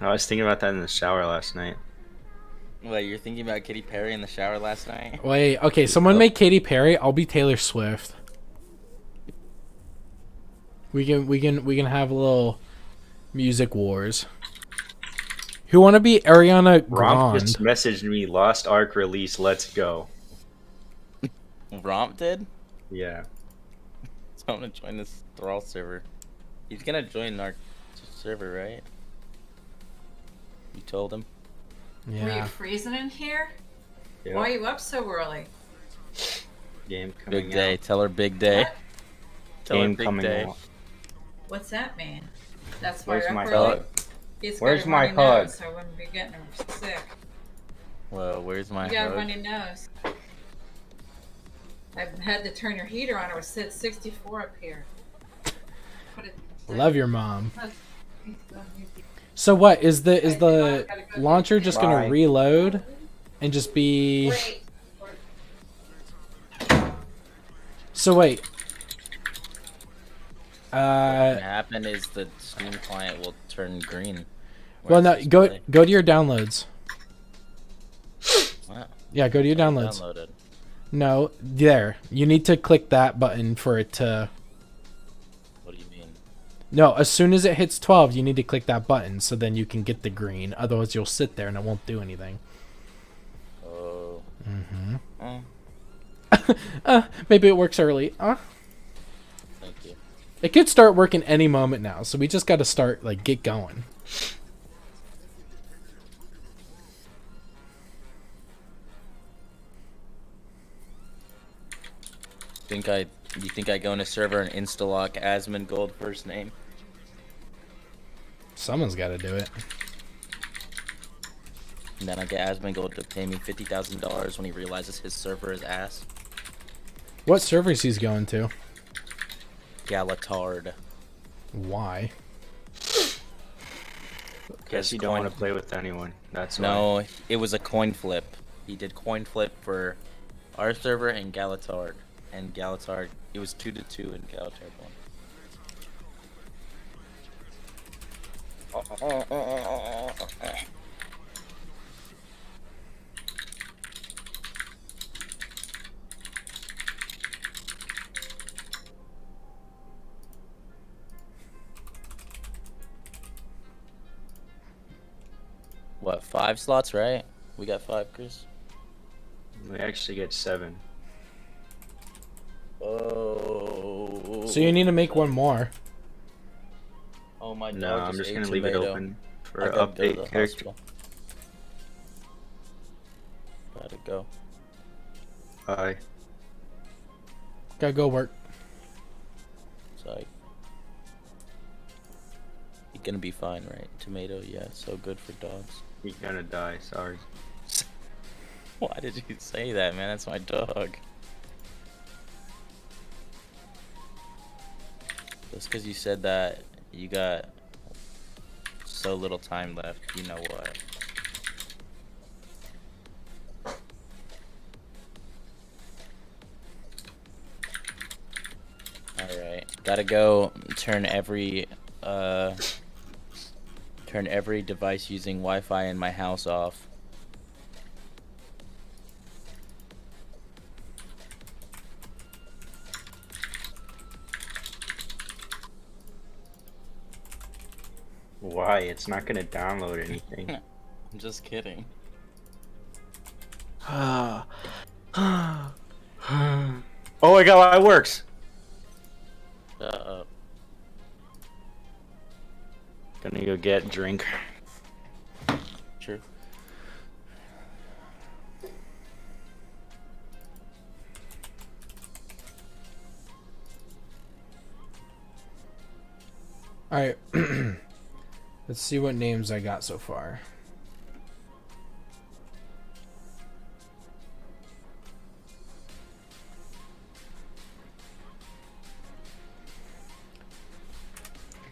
I was thinking about that in the shower last night. Wait, you're thinking about Katy Perry in the shower last night? Wait, okay. Someone make Katy Perry. I'll be Taylor Swift. We can have a little music wars. Who want to be Ariana Romp just Grande? messaged me. Lost Ark release. Let's go. Romp did? Yeah. So I'm gonna join this Thrall server. He's gonna join our server, right? You told him? Were you Yeah. freezing in here? Yeah. Why are you up so early? Game coming Big day. out. Tell her big day. What? Tell her Game big coming day. out. What's that mean? That's why Where's you're up my early? hug? He's Where's got a my runny hug? nose, so I wouldn't be getting him sick. Well, where's my You got a hug? runny nose. I've had to turn your heater on. It was set 64 up here. Put it. Love your mom. So what is the launcher just gonna Bye. reload and just be? Wait. So wait. What can happen is the Steam client will turn green. Well, no. Where's Go display? to your downloads. What? Yeah, go to your downloads. Downloaded. No, there. You need to click that button for it to. What do you mean? No, as soon as it hits 12, you need to click that button so then you can get the green. Otherwise, you'll sit there and it won't do anything. Oh. Mm-hmm. Oh, Maybe it works early. thank you. It could start working any moment now, so we just got to start, like, get going. You think I go in a server and instalock Asmon Gold first name? Someone's got to do it. And then I get Asmon Gold to pay me $50,000 when he realizes his server is ass. What servers he's going to? Galatard. Why? Guess you don't want to play with anyone. That's why. No, it was a coin flip. He did coin flip for our server and Galatard. And Galatard, it was 2-2 and Galatard won. What, 5 slots, right? We got 5, Chris? We actually get 7. Oh. So you need to make one more. Oh my god. No, I'm just gonna leave it open for update character. Gotta go. Bye. Gotta go work. Sorry. You're gonna be fine, right? Tomato, yeah, so good for dogs. He's gonna die, sorry. Why did you say that, man? That's my dog. Just because you said that, you got so little time left. You know what? Alright. Gotta go turn every Turn every device using Wi-Fi in my house off. Why? It's not gonna download anything. I'm just kidding. Oh my god, it works! Shut up. Gonna go get a drink. True. Alright. Let's see what names I got so far.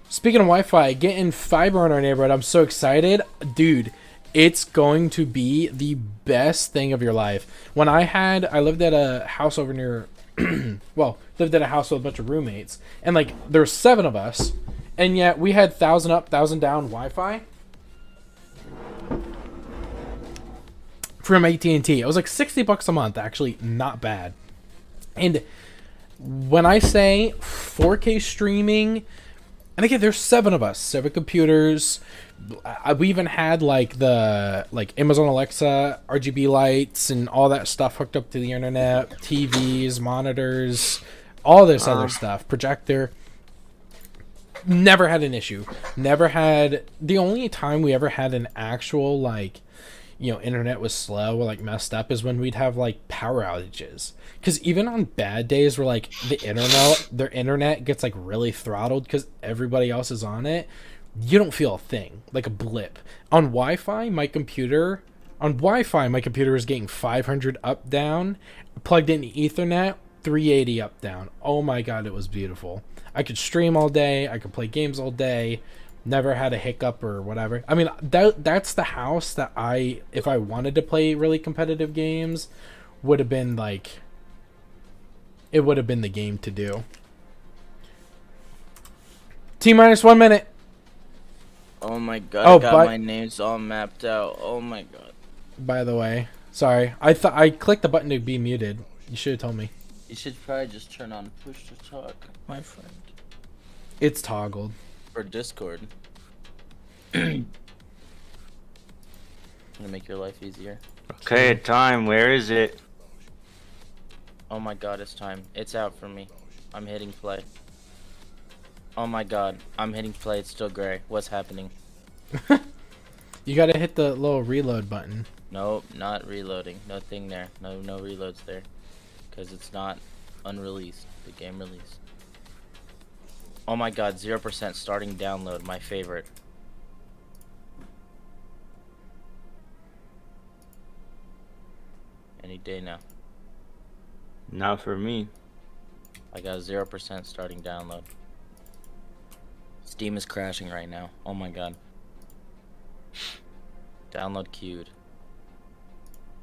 Speaking of Wi-Fi, getting fiber in our neighborhood, I'm so excited. Dude, it's going to be the best thing of your life. When I lived at a house over near, well, lived at a house with a bunch of roommates. And, like, there's 7 of us. And yet, we had 1,000 up, 1,000 down Wi-Fi. From AT&T. It was like $60 a month, actually. Not bad. And when I say 4K streaming... And again, there's 7 of us, 7 computers. We even had like Amazon Alexa, RGB lights, and all that stuff hooked up to the internet, TVs, monitors, all this other stuff, projector. Never had an issue. Never had. The only time we ever had an actual internet was slow or like messed up is when we'd have like power outages. Because even on bad days where like their internet gets like really throttled because everybody else is on it, you don't feel a thing, like a blip. On Wi-Fi, my computer is getting 500 up down, plugged into Ethernet, 380 up down. Oh my god, it was beautiful. I could stream all day, I could play games all day. Never had a hiccup or whatever. I mean, that's the house that if I wanted to play really competitive games, would have been like, it would have been the game to do. T-minus 1 minute. Oh my god, I got my names all mapped out. Oh my god. By the way, sorry. I clicked the button to be muted. You should have told me. You should probably just turn on push to talk, my friend. It's toggled. For Discord. Gonna make your life easier. Okay, time. Where is it? Oh my god, it's time. It's out for me. I'm hitting play. Oh my god, I'm hitting play. It's still gray. What's happening? You gotta hit the little reload button. Nope, not reloading. Nothing there. No reloads there. Because it's not unreleased. The game released. Oh my god, 0% starting download. My favorite. Any day now. Not for me. I got 0% starting download. Steam is crashing right now. Oh my god. Download queued.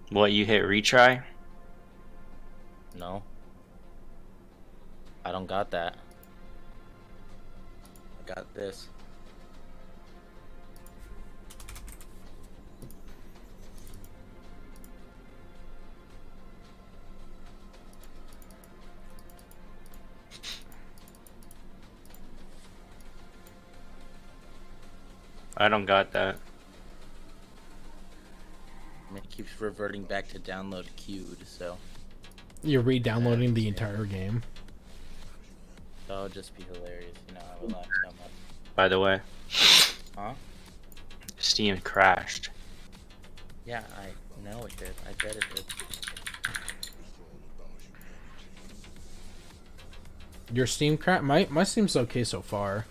What, you hit retry? No. I don't got that. I got this. I don't got that. And it keeps reverting back to download queued, so. You're re-downloading the entire game. That would just be hilarious, you know, I would laugh so much. By the way. Huh? Steam crashed. Yeah, I know it did. I bet it did. Your Steam crash? My Steam's okay so far.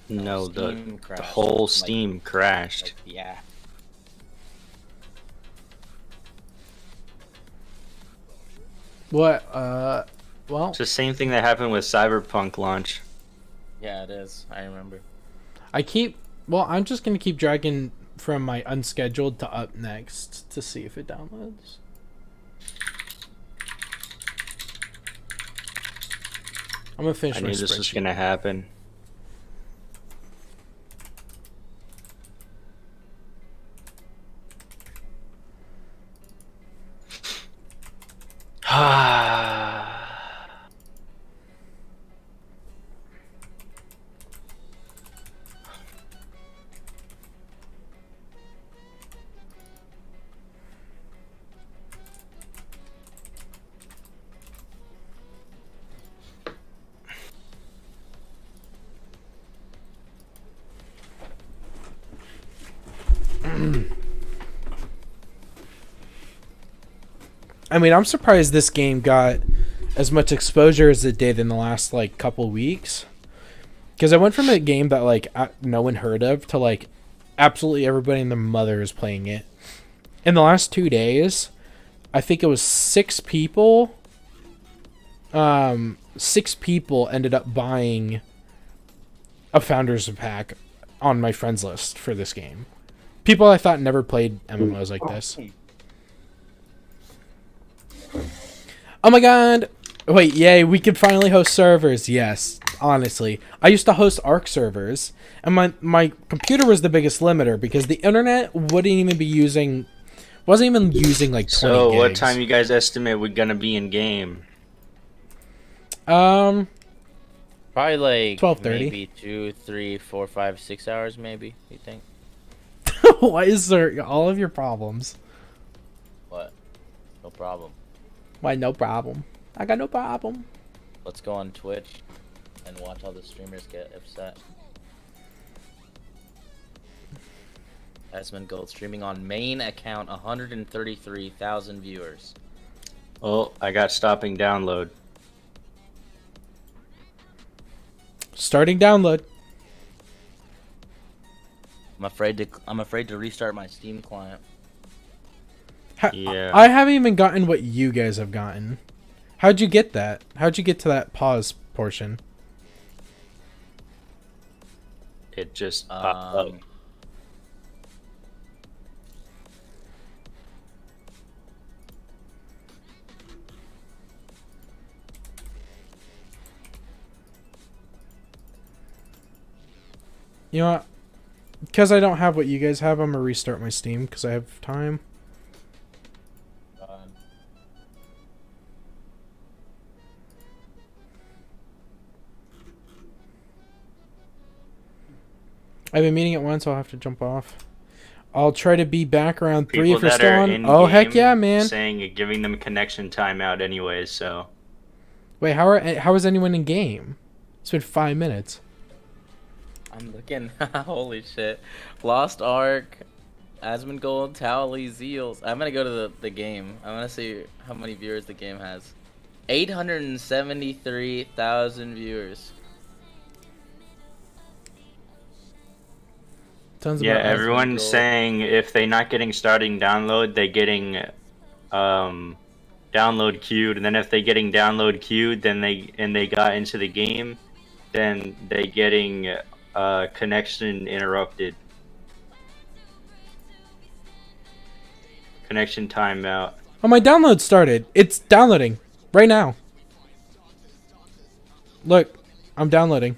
No, Steam the crashed. whole Steam crashed. Yeah. What? Well, It's the same thing that happened with Cyberpunk launch. Yeah, it is. I remember. I'm just gonna keep dragging from my unscheduled to up next to see if it downloads. I'm gonna finish I my knew this was spreadsheet. gonna happen. I mean, I'm surprised this game got as much exposure as it did in the last like couple weeks. Because I went from a game that like no one heard of to like absolutely everybody and their mother is playing it. In the last 2 days, I think it was 6 people. 6 people ended up buying a Founders Pack on my friends list for this game. People I thought never played MMOs like this. Oh my god! Wait, yay, we can finally host servers. Yes, honestly. I used to host ARC servers, and my computer was the biggest limiter because the internet wasn't even using like 20 So, gigs. what time you guys estimate we're gonna be in game? Probably like 12:30. maybe 2, 3, 4, 5, 6 hours, maybe. You think? Why is there all of your problems? What? No problem. Why no problem? I got no problem. Let's go on Twitch and watch all the streamers get upset. Asmund Gold streaming on main account, 133,000 viewers. Oh, I got stopping download. Starting download. I'm afraid to restart my Steam client. Yeah. I haven't even gotten what you guys have gotten. How'd you get that? How'd you get to that pause portion? It just popped up. You know what? Because I don't have what you guys have, I'm going to restart my Steam because I have time. I've been meeting at once, so I'll have to jump off. I'll try to be back around 3 if you're still on. Oh, heck yeah, man. Saying you're giving them connection timeout anyways, so. Wait, how is anyone in game? It's been 5 minutes. I'm looking. Holy shit. Lost Ark, Asmongold, Towley, Zeals. I'm gonna go to the game. I wanna see how many viewers the game has. 873,000 viewers. Yeah, everyone's saying if they're not getting starting download, they're getting download queued, and then if they're getting download queued, then they got into the game, then they getting connection interrupted. Connection timeout. Oh, my download started. It's downloading right now. Look, I'm downloading.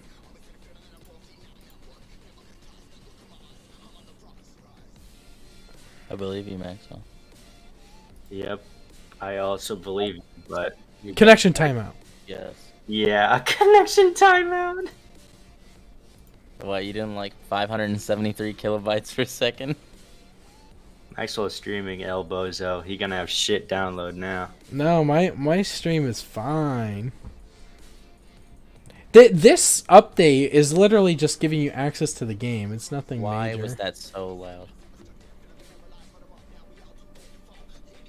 I believe you, Maxwell. Yep, I also believe you, but Connection timeout. Yes. Yeah, a connection timeout. What, you didn't like 573 kilobytes per second? Maxwell's streaming Elbozo. He gonna have shit download now. No, my stream is fine. This update is literally just giving you access to the game. It's nothing Why major. was that so loud?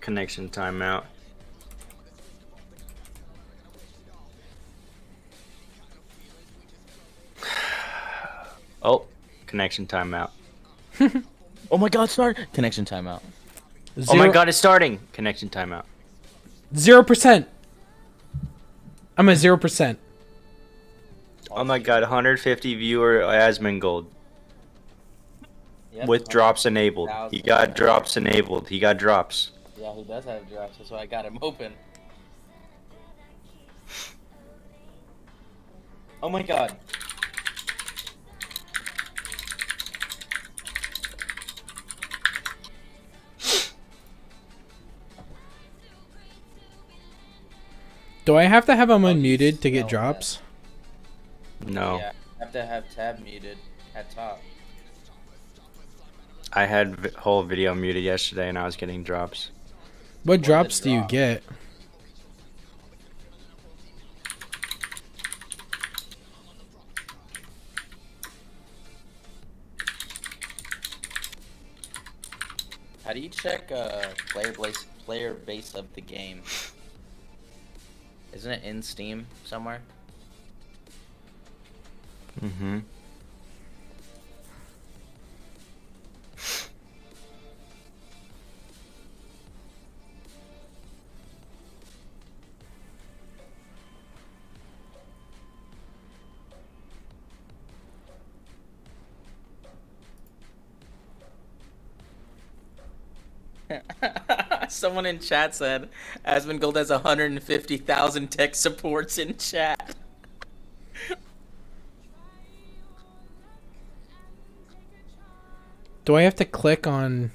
Connection timeout. Oh, connection timeout. Oh my god, start! Connection timeout. Oh my god, it's starting! Connection timeout. 0%. I'm at 0%. Oh my god, 150 viewer Asmongold. Yep, With drops enabled. He got drops enabled. He got drops. Yeah, he does have drops, that's why I got him open. Oh my god. Do I have to have them unmuted to get drops? No. Yeah, I have to have tab muted at top. I had whole video muted yesterday and I was getting drops. What drops do you get? How do you check player base of the game? Isn't it in Steam somewhere? Mm-hmm. Someone in chat said Asmongold has 150,000 tech supports in chat. Do I have to click on?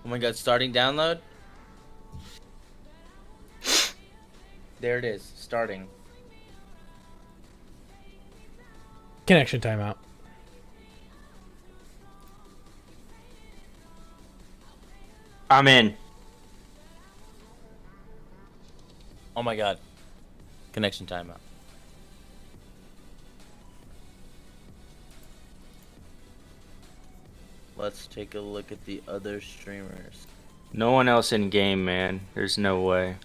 Oh my god, starting download? There it is, starting. Connection timeout. I'm in. Oh my god. Connection timeout. Let's take a look at the other streamers. No one else in game, man. There's no way.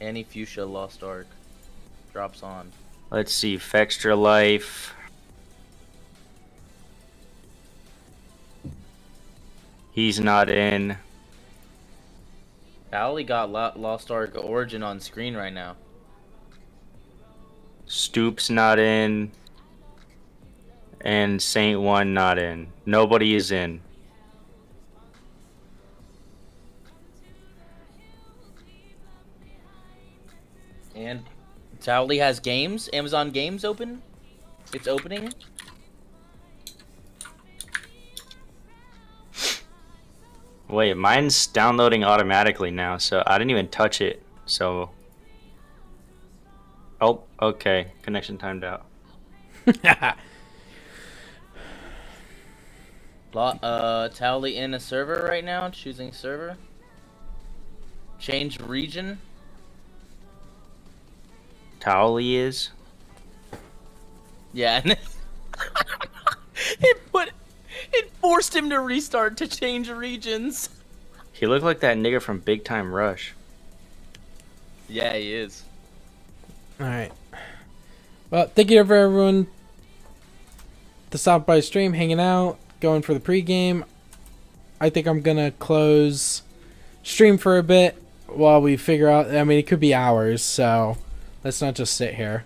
Annie Fuchsia Lost Ark drops on. Let's see. Fextra Life. He's not in. Owly got Lost Ark Origin on screen right now. Stoops not in. And Saint One not in. Nobody is in. And Towley has games. Amazon Games open. It's opening. Wait, mine's downloading automatically now, so I didn't even touch it. So. Oh, okay. Connection timed out. Towley in a server right now. Choosing server. Change region. Towley is. Yeah. It forced him to restart to change regions. He looked like that nigga from Big Time Rush. Yeah, he is. Alright. Well, thank you for everyone to stop by stream, hanging out, going for the pregame. I think I'm gonna close stream for a bit while we figure out. I mean, it could be hours, so let's not just sit here.